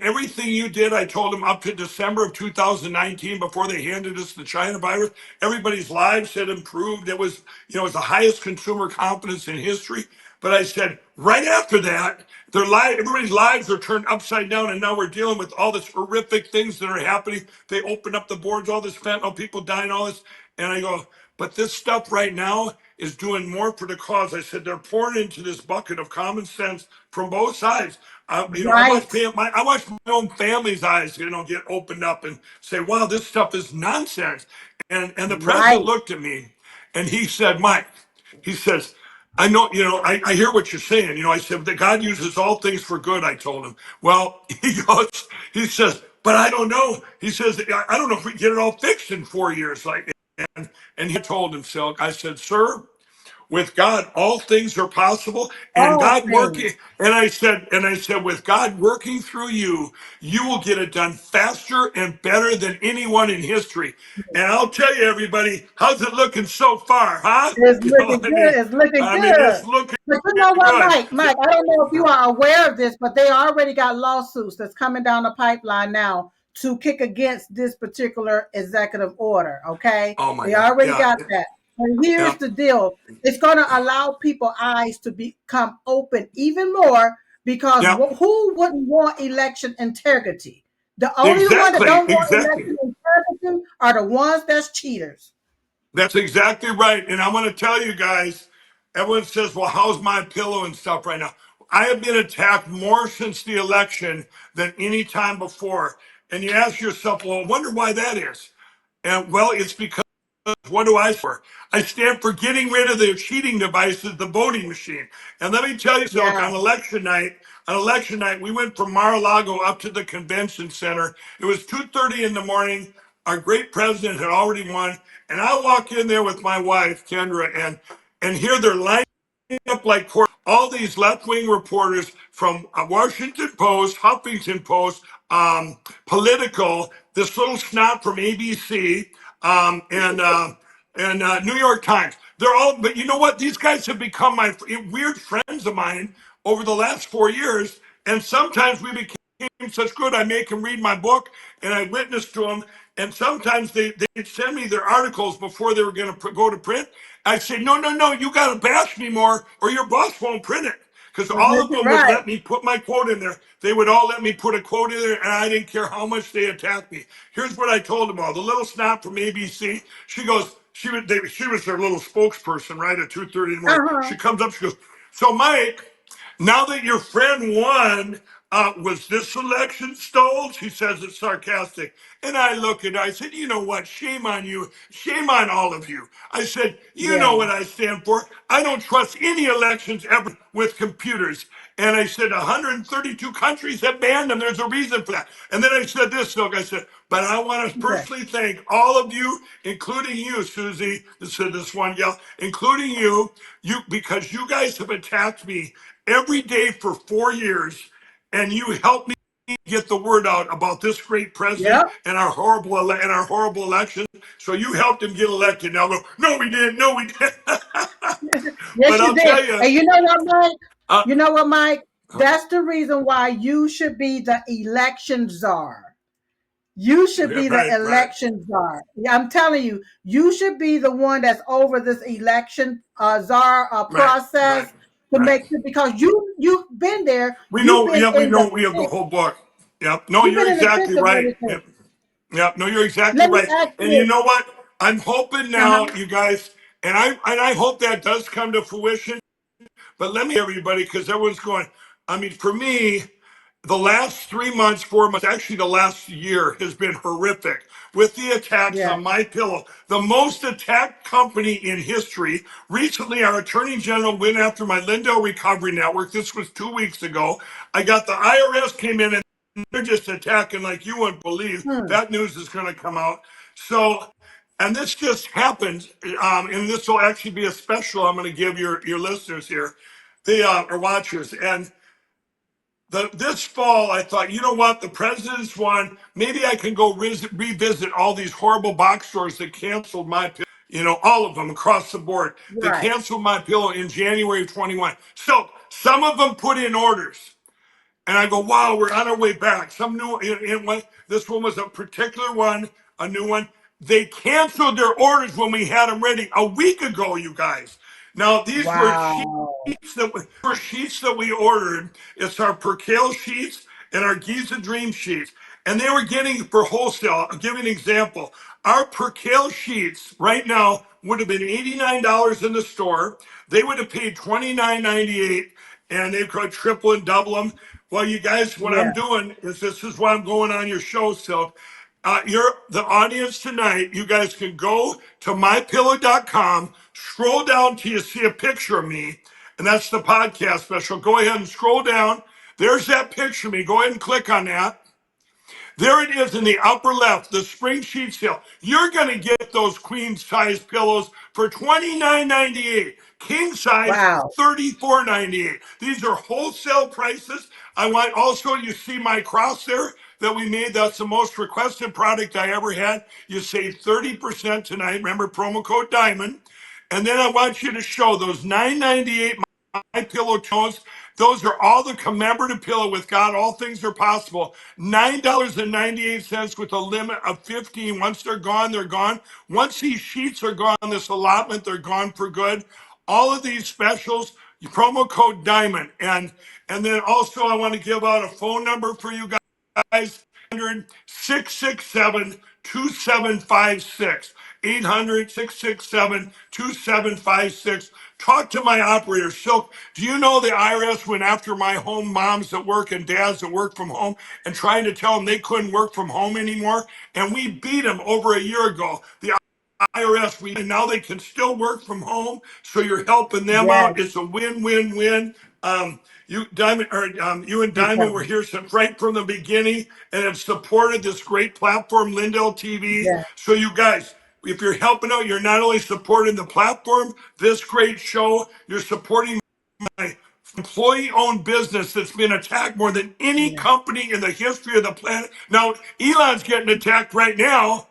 everything you did, I told him up to December of 2019, before they handed us the China virus, everybody's lives had improved. It was the highest consumer confidence in history. But I said, right after that, everybody's lives are turned upside down, and now we're dealing with all this horrific things that are happening. They open up the boards, all this fentanyl, people dying, all this. And I go, but this stuff right now is doing more for the cause. I said they're pouring into this bucket of common sense from both sides. I Right, watched my own family's eyes, get opened up and say, "Wow, this stuff is nonsense." And the president right. looked at me, and he said, "Mike," he says, "I know, I hear what you're saying." I said that God uses all things for good. I told him. Well, he says, "But I don't know." He says, "I don't know if we get it all fixed in 4 years." And he told himself, I said, "Sir, with God, all things are possible, and All God things. working." And I said, with God working through you, you will get it done faster and better than anyone in history. And I'll tell you, everybody, how's it looking so far, huh? It's You know, looking good. It's looking it's good. looking But you know what, good. Mike? Mike, I don't know if you are aware of this, but they already got lawsuits that's coming down the pipeline now to kick against this particular executive order. Okay, Oh my they God, already yeah, got that. And here's yeah, the deal: it's going to allow people eyes to become open even more because yeah. who wouldn't want election integrity? The only one that Exactly, don't want exactly. election integrity are the ones that's cheaters. That's exactly right. And I'm going to tell you guys, everyone says, "Well, how's my pillow and stuff right now?" I have been attacked more since the election than any time before. And you ask yourself, well, I wonder why that is. And well, it's because what do I stand for? I stand for getting rid of the cheating devices, the voting machine. And let me tell you, so Yeah, on election night, we went from Mar-a-Lago up to the convention center. It was 2:30 in the morning. Our great president had already won. And I walk in there with my wife, Kendra, and here they're lining up like all these left-wing reporters from Washington Post, Huffington Post, Political, this little snot from ABC, and New York Times. They're all, but you know what? These guys have become my weird friends of mine over the last 4 years, and sometimes we became such good. I make them read my book, and I witness to them. And sometimes they'd send me their articles before they were going to go to print. I'd say, "No, no, no, you got to bash me more, or your boss won't print it." Because all of them would right. let me put my quote in there. They would all let me put a quote in there, and I didn't care how much they attacked me. Here's what I told them all. The little snot from ABC, she goes, she was their little spokesperson, right, at 2:30 in the Uh morning. huh. She comes up, she goes, "So, Mike, now that your friend won, was this election stolen?" She says it sarcastic. And I look at her, I said, "You know what? Shame on you. Shame on all of you." I said, "You know Yeah. what I stand for. I don't trust any elections ever with computers." And I said, 132 countries have banned them. There's a reason for that. And then I said this, look, I said, "But I want to Okay. personally thank all of you, including you, Susie," said this one gal, "including you, because you guys have attacked me every day for 4 years, and you helped me get the word out about this great president Yep. and our horrible election. So you helped him get elected." Now go, "No, we didn't. No, we didn't." Yes, But you I'll did. tell you, And you know what, Mike? uh, You know what, Mike? That's the reason why you should be the election czar. You should be the right, right, election czar. Yeah, I'm telling you, you should be the one that's over this election czar right, process right, to right. make sure because you've been there. We know, yeah, we In the know, we have the thick. whole book. Yep. No, You've you're been in the thick exactly of right. everything. Yep. Yep. No, you're exactly Let me right. ask And you you. know what? I'm hoping now, Uh-huh. you guys, and I hope that does come to fruition. But let me everybody, because everyone's going. I mean, for me, the last 3 months, 4 months, actually the last year has been horrific with the attacks Yeah. on my pillow, the most attacked company in history. Recently, our attorney general went after my Lindell Recovery Network. This was 2 weeks ago. I got the IRS came in and they're just attacking like you wouldn't believe. Hmm. That news is going to come out. So, and this just happened, and this will actually be a special I'm going to give your listeners here, the or watchers. And this fall, I thought, you know what? The president's won. Maybe I can go revisit all these horrible box stores that canceled my pillow. All of them across the board. They Right. canceled my pillow in January of 21. So some of them put in orders. And I go, wow, we're on our way back. Some new, this one was a particular one, a new one. They canceled their orders when we had them ready a week ago, you guys. Now, these were Wow. sheets that we ordered. It's our Percale sheets and our Giza Dream sheets. And they were getting for wholesale. I'll give you an example. Our percale sheets right now would have been $89 in the store. They would have paid $29.98, and they could triple and double them. Well, you guys, what Yeah. I'm doing is this is why I'm going on your show, Silk. You're the audience tonight. You guys can go to mypillow.com, scroll down till you see a picture of me, and that's the podcast special. Go ahead and scroll down. There's that picture of me. Go ahead and click on that. There it is in the upper left, the spring sheet sale. You're going to get those queen size pillows for $29.98. King size, Wow. $34.98. These are wholesale prices. I want also, you see my cross there that we made. That's the most requested product I ever had. You save 30% tonight. Remember, promo code DIAMOND. And then I want you to show those $9.98 My Pillow tones. Those are all the commemorative pillow with God. All things are possible. $9.98 with a limit of 15. Once they're gone, they're gone. Once these sheets are gone, this allotment, they're gone for good. All of these specials, promo code DIAMOND. And then also I want to give out a phone number for you guys. 800-667-2756. 800-667-2756. Talk to my operator. Silk, do you know the IRS went after my home moms that work and dads that work from home and trying to tell them they couldn't work from home anymore? And we beat them over a year ago. The IRS, and now they can still work from home, so you're helping them Yes. out. It's a win-win-win. You Diamond, or you and Diamond were here since right from the beginning, and have supported this great platform, Lindell TV. Yeah. So you guys, if you're helping out, you're not only supporting the platform, this great show, you're supporting my employee-owned business that's been attacked more than any company in the history of the planet. Now, Elon's getting attacked right now.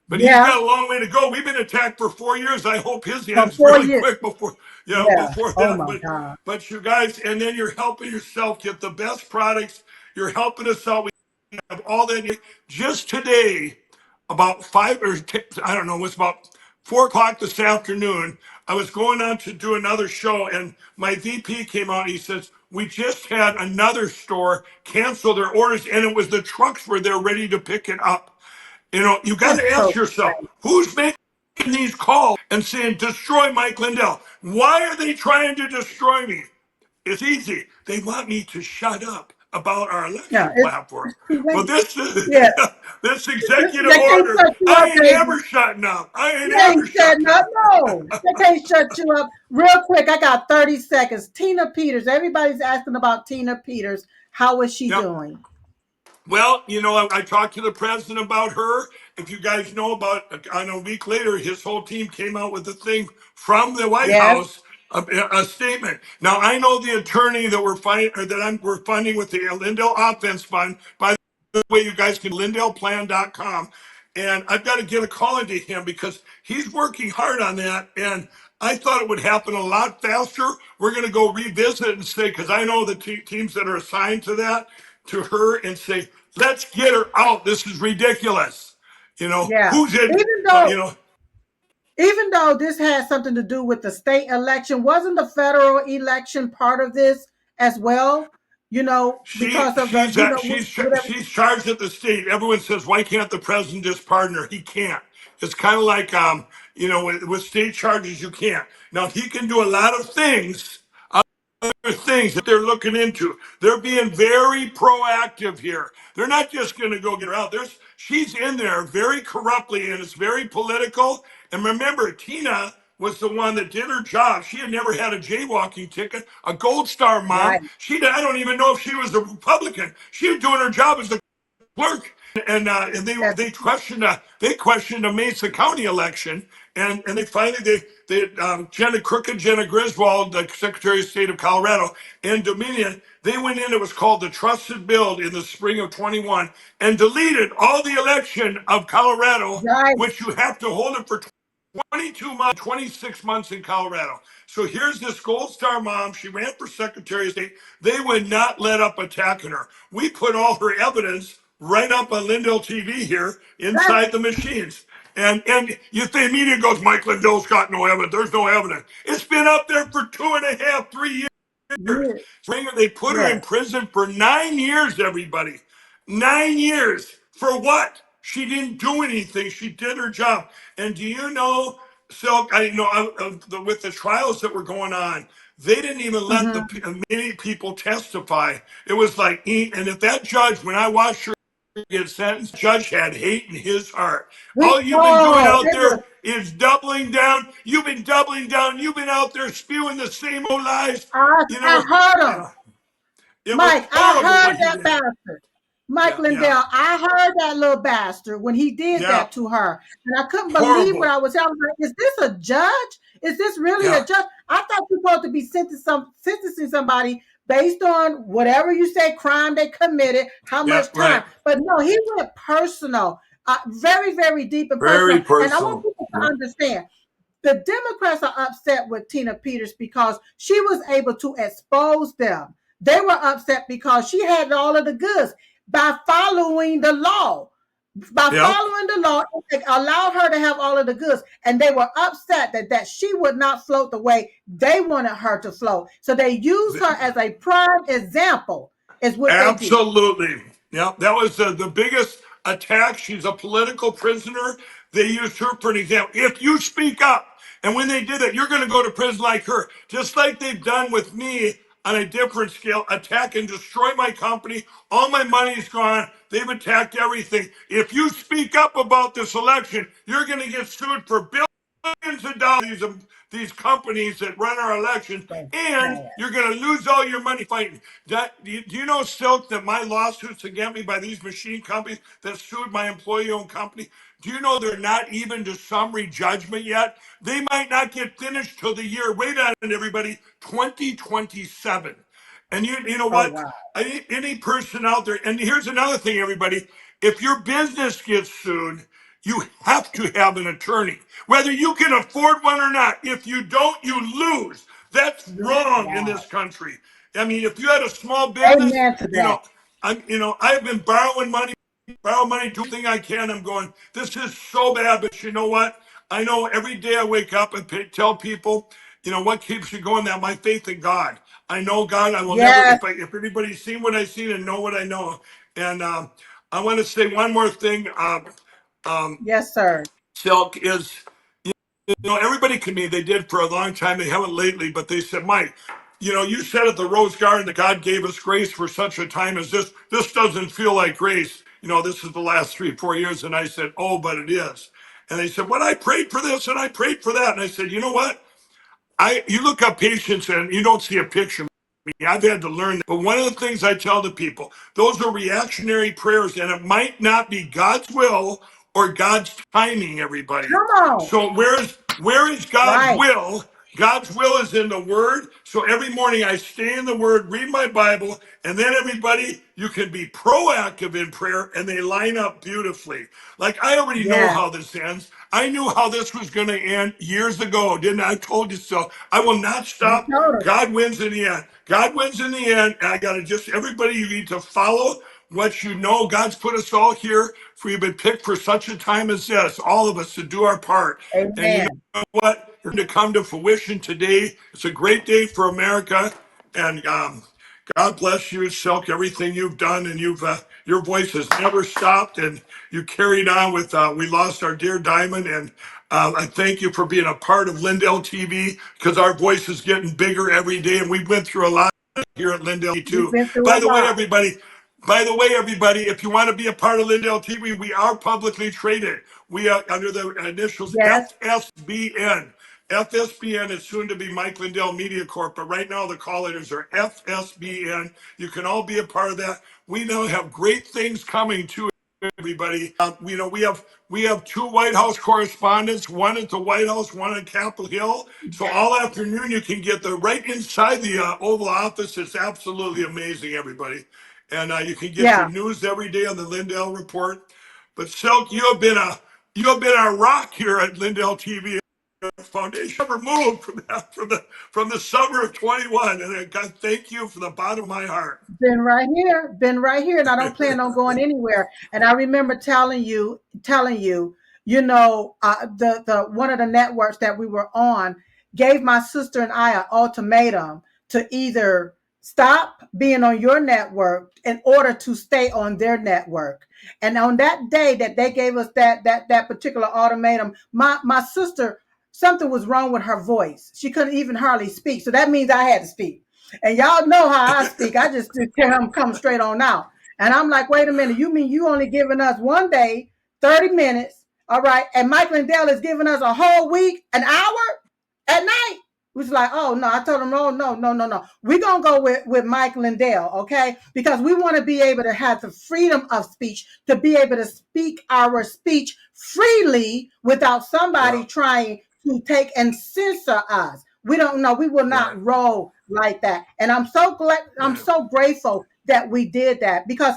But he's Yeah. got a long way to go. We've been attacked for 4 years. I hope his For ends 4 really years. quick before, Yeah. before Oh that. my God. But you guys, and then you're helping yourself get the best products. You're helping us out. We have all that. Just today, about I don't know, it was about 4 o'clock this afternoon. I was going on to do another show, and my VP came out. And he says, "We just had another store cancel their orders, and it was the trucks were there ready to pick it up." You got That's to so ask yourself, strange. who's making these calls and saying, destroy Mike Lindell? Why are they trying to destroy me? It's easy. They want me to shut up about our Yeah. election It's platform. too Well, late. this Yeah. this executive They can't order, shut you I up, ain't baby. ever shutting up. I ain't You ain't ever shutting shutting up. up. No, they can't shut you up. Real quick, I got 30 seconds. Tina Peters. Everybody's asking about Tina Peters. How is she Yep. doing? Well, I talked to the president about her. If you guys know about, on a week later, his whole team came out with a thing from the White Yes. House, a statement. Now, I know the attorney that we're funding with the Lindell Offense Fund. By the way, you guys can lindellplan.com. And I've got to get a call into him because he's working hard on that. And I thought it would happen a lot faster. We're going to go revisit and say, because I know the teams that are assigned to her and say, let's get her out. This is ridiculous. Yeah. Who's in, Even though even though this has something to do with the state election, wasn't the federal election part of this as well? Because of the, whatever. she's charged at the state. Everyone says, why can't the president just pardon her? He can't. It's kind of like, with state charges, you can't. Now, he can do a lot of things, things that they're looking into. They're being very proactive here. They're not just going to go get her out. She's in there very corruptly, and it's very political. And remember, Tina was the one that did her job. She had never had a jaywalking ticket, a Gold Star mom. Right. I don't even know if she was a Republican. She was doing her job as the clerk. And they questioned the Mesa County election, and they finally Jenna Griswold, the Secretary of State of Colorado, and Dominion, they went in. It was called the Trusted Build in the spring of 21, and deleted all the election of Colorado, Right. which you have to hold it for 22 months, 26 months in Colorado. So here's this Gold Star mom. She ran for Secretary of State. They would not let up attacking her. We put all her evidence right up on Lindell TV here inside the machines. And you think media goes, Mike Lindell's got no evidence. There's no evidence. It's been up there for 2.5, 3 years. They put her in Yes. prison for 9 years, everybody. 9 years. For what? She didn't do anything. She did her job. And do you know, Silk, I know with the trials that were going on, they didn't even let Mm-hmm. many people testify. It was like, and if that judge, when I watched her get sentenced, judge had hate in his heart. All you've been doing Oh, out there is doubling down. You've been doubling down. You've been out there spewing the same old lies. You I know, heard him. yeah, it was Mike, I horrible heard what he that did. bastard. Mike Yeah, yeah, Lindell, I heard that little bastard when he did yeah, that to her. And I couldn't believe what horrible. I was saying. I was like, is this a judge? Is this really Yeah, a judge? I thought you're supposed to be sentencing somebody based on whatever you say crime they committed, how yeah, much right. time. But no, he went personal, very, very deep and Very personal. And I want personal. people to Yeah. understand the Democrats are upset with Tina Peters because she was able to expose them. They were upset because she had all of the goods by following the law. By Yep. following the law, it allowed her to have all of the goods. And they were upset that she would not float the way they wanted her to float. So they used her as a prime example, is what they did. Absolutely. Yeah, that was the biggest attack. She's a political prisoner. They used her for an example. If you speak up, and when they did it, you're going to go to prison like her, just like they've done with me on a different scale, attack and destroy my company. All my money's gone. They've attacked everything. If you speak up about this election, you're going to get sued for billions of dollars of these companies that run our elections, and you're going to lose all your money fighting. Do you know, Silk, that my lawsuits against me by these machine companies that sued my employee-owned company, do you know they're not even to summary judgment yet? They might not get finished till the year, wait on it, everybody, 2027. And you know Oh, what? wow. Any person out there, and here's another thing, everybody. If your business gets sued, you have to have an attorney, whether you can afford one or not. If you don't, you lose. That's wrong in Wow. this country. I mean, if you had a small business, Amen to that. I've been borrowing money, do everything I can. I'm going, this is so bad, but you know what? I know every day I wake up and tell people, what keeps you going? That my faith in God. I know God. I will never. Yes. If anybody's seen what I've seen and know what I know, and I want to say one more thing. Yes, sir. Silk is, everybody can be, they did for a long time. They haven't lately, but they said, Mike, you said at the Rose Garden that God gave us grace for such a time as this. This doesn't feel like grace. This is the last 3-4 years. And I said, oh, but it is. And they said, well, I prayed for this and I prayed for that. And I said, you know what? You look up patience and you don't see a picture. I've had to learn that. But one of the things I tell the people, those are reactionary prayers, and it might not be God's will or God's timing, everybody. Come on. So where is God's Right. will? God's will is in the Word. So every morning I stay in the Word, read my Bible, and then everybody, you can be proactive in prayer, and they line up beautifully. Like I already know Yeah. how this ends. I knew how this was going to end years ago, didn't I? I told you so. I will not You stop. told us. God wins in the end. God wins in the end. And I got to everybody, you need to follow what you know. God's put us all here. We've been picked for such a time as this, all of us, to do our part. And you Amen. know what? You're going to come to fruition today. It's a great day for America. And God bless you, Silk, everything you've done. And your voice has never stopped. And you carried on with, we lost our dear Diamond. And I thank you for being a part of Lindell TV, because our voice is getting bigger every day. And we went through a lot here at Lindell We've too. been through By a the way, lot. everybody, if you want to be a part of Lindell TV, we are publicly traded. We are under the initials Yes. FSBN. FSBN is soon to be Mike Lindell Media Corp, but right now the call letters are FSBN. You can all be a part of that. We now have great things coming too, everybody. We have 2 White House correspondents, one at the White House, one at Capitol Hill. So all afternoon you can get right inside the Oval Office. It's absolutely amazing, everybody. And you can get your Yeah. news every day on the Lindell Report. But Silk, you have been our rock here at Lindell TV Foundation. Never moved from the summer of 21, and God, thank you from the bottom of my heart. Been right here, and I don't plan on going anywhere. And I remember telling you, the one of the networks that we were on gave my sister and I an ultimatum to either stop being on your network in order to stay on their network. And on that day that they gave us that particular ultimatum, my sister, something was wrong with her voice. She couldn't even hardly speak. So that means I had to speak. And y'all know how I speak. I just tell him come straight on out. And I'm like, wait a minute, you mean you only giving us one day, 30 minutes, all right, and Mike Lindell is giving us a whole week, an hour at night? We was like, oh no. I told him, no. We're gonna go with Mike Lindell, okay? Because we want to be able to have the freedom of speech, to be able to speak our speech freely without somebody trying to take and censor us. We don't know. We will not roll like that. And I'm so glad, I'm so grateful that we did that, because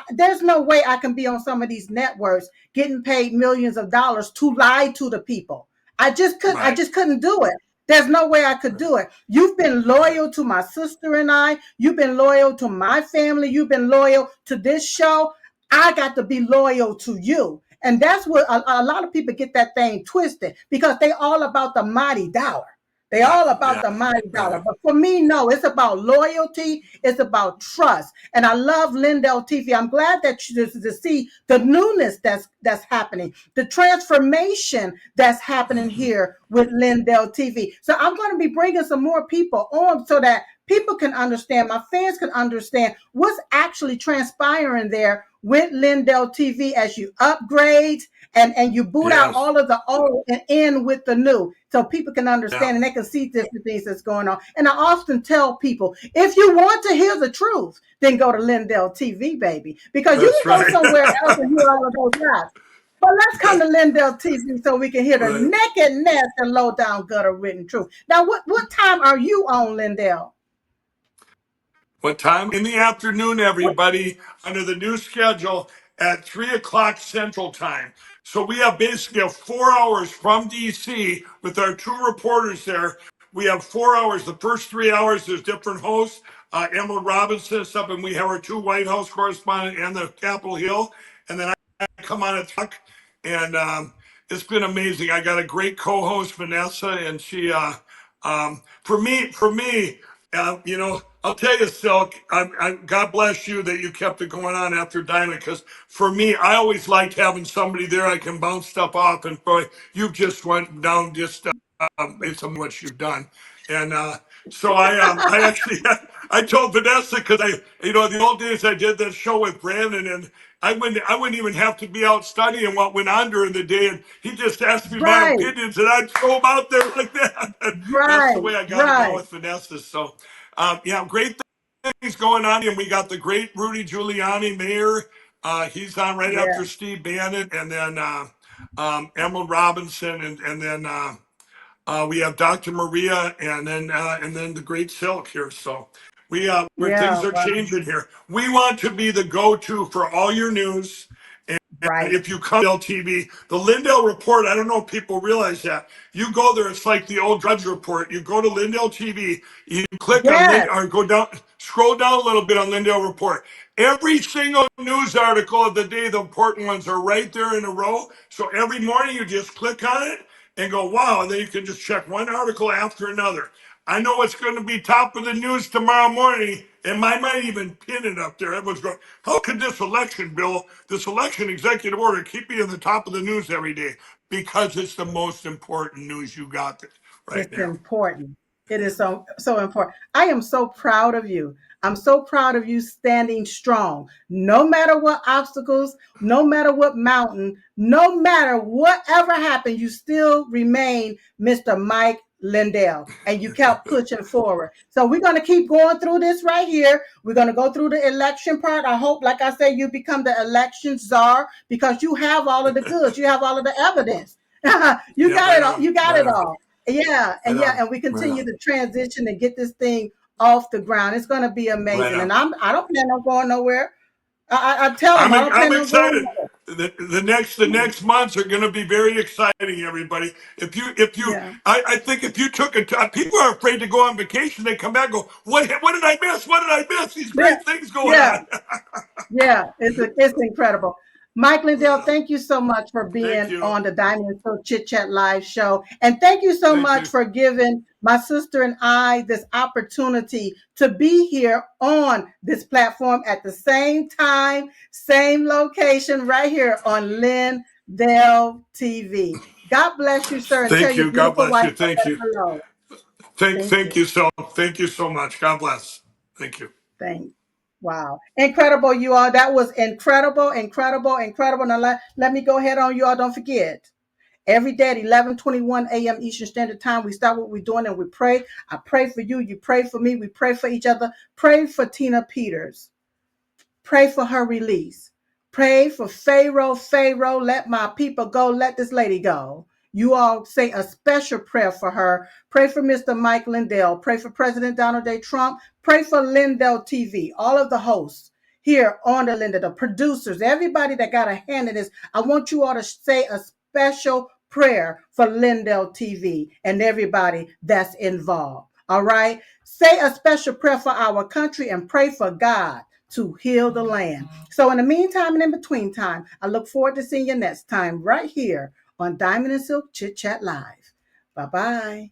there's no way I can be on some of these networks getting paid millions of dollars to lie to the people. I just couldn't. I just couldn't do it. There's no way I could do it. You've been loyal to my sister and I. You've been loyal to my family. You've been loyal to this show. I got to be loyal to you. And that's what a lot of people get that thing twisted, because they all about the mighty dollar. They all about the mighty dollar. But for me, no, it's about loyalty. It's about trust. And I love Lindell TV. I'm glad that you to see the newness that's happening, the transformation that's happening here with Lindell TV. So I'm going to be bringing some more people on so that people can understand, my fans can understand what's actually transpiring there with Lindell TV as you upgrade and you boot out all of the old and in with the new, so people can understand and they can see different things that's going on. And I often tell people, if you want to hear the truth, then go to Lindell TV, baby, because you can go somewhere else and hear all of those lies. But let's come to Lindell TV so we can hear the nakedness and low down gutter written truth. Now, what time are you on, Lindell? What time? In the afternoon, everybody, under the new schedule at 3 o'clock Central Time. So we have basically 4 hours from DC with our two reporters there. We have 4 hours. The first 3 hours, there's different hosts. Emerald Robinson is up, and we have our two White House correspondents and the Capitol Hill. And then I come on at 3 o'clock, and it's been amazing. I got a great co-host, Vanessa, and she, for me, I'll tell you, Silk, God bless you that you kept it going on after Dinah, because for me, I always liked having somebody there I can bounce stuff off, and boy, you just went down just, it's what you've done. And so I actually, I told Vanessa, because the old days I did that show with Brandon, and I wouldn't even have to be out studying what went on during the day, and he just asked me my Right, opinions, and I'd throw them out there like that. And that's the right, way I got to go right. with Vanessa. So, great things going on, and we got the great Rudy Giuliani, mayor. He's on right Yeah, after Steve Bannon, and then Emerald Robinson, and then we have Dr. Maria, and then the great Silk here. So where yeah, things are well, changing here. We want to be the go-to for all your news. And right. if you come to LTV, the Lindell Report, I don't know if people realize that. You go there, it's like the old Drudge Report. You go to Lindell TV, you click on Yes, or go down, scroll down a little bit on Lindell Report. Every single news article of the day, the important ones are right there in a row. So every morning you just click on it and go, wow, and then you can just check one article after another. I know it's going to be top of the news tomorrow morning, and I might even pin it up there. Everyone's going, how could this election bill, this election executive order keep you in the top of the news every day? Because it's the most important news you got right it's now. important. It is so important. I am so proud of you. I'm so proud of you standing strong. No matter what obstacles, no matter what mountain, no matter whatever happened, you still remain Mr. Mike Lindell, and you kept pushing forward. So we're going to keep going through this right here. We're going to go through the election part. I hope, like I said, you become the election czar, because you have all of the goods. You have all of the evidence. You got it all. You got it all. Yeah, and we continue to transition and get this thing off the ground. It's going to be amazing, and I don't plan on going nowhere. I tell them I don't I'm plan on going excited. nowhere. The next months are going to be very exciting, everybody. Yeah, I think if you took people are afraid to go on vacation. They come back and go, what did I miss? What did I miss? These yeah, great things going yeah, on. yeah. It's incredible. Mike Lindell, thank you so much for Thank being you. on the Diamond and Silk Chit Chat Live show. And thank you so Thank much you. for giving my sister and I this opportunity to be here on this platform at the same time, same location, right here on Lindell TV. God bless you, sir, and tell Thank your you. God beautiful bless wife you. I Thank said you. hello. Thank Thank thank you. you so much. God bless. Thank you. Thank Wow. Incredible, you all. That was incredible, incredible, incredible. Now let me go ahead on you all. Don't forget. Every day at 11:21 a.m. Eastern Standard Time, we start what we're doing and we pray. I pray for you. You pray for me. We pray for each other. Pray for Tina Peters. Pray for her release. Pray for Pharaoh. Pharaoh, let my people go. Let this lady go. You all say a special prayer for her. Pray for Mr. Mike Lindell. Pray for President Donald J. Trump. Pray for Lindell TV, all of the hosts here on the Lindell, the producers, everybody that got a hand in this. I want you all to say a special prayer for Lindell TV and everybody that's involved. All right? Say a special prayer for our country and pray for God to heal the land. So in the meantime and in between time, I look forward to seeing you next time right here on Diamond and Silk Chit Chat Live. Bye-bye.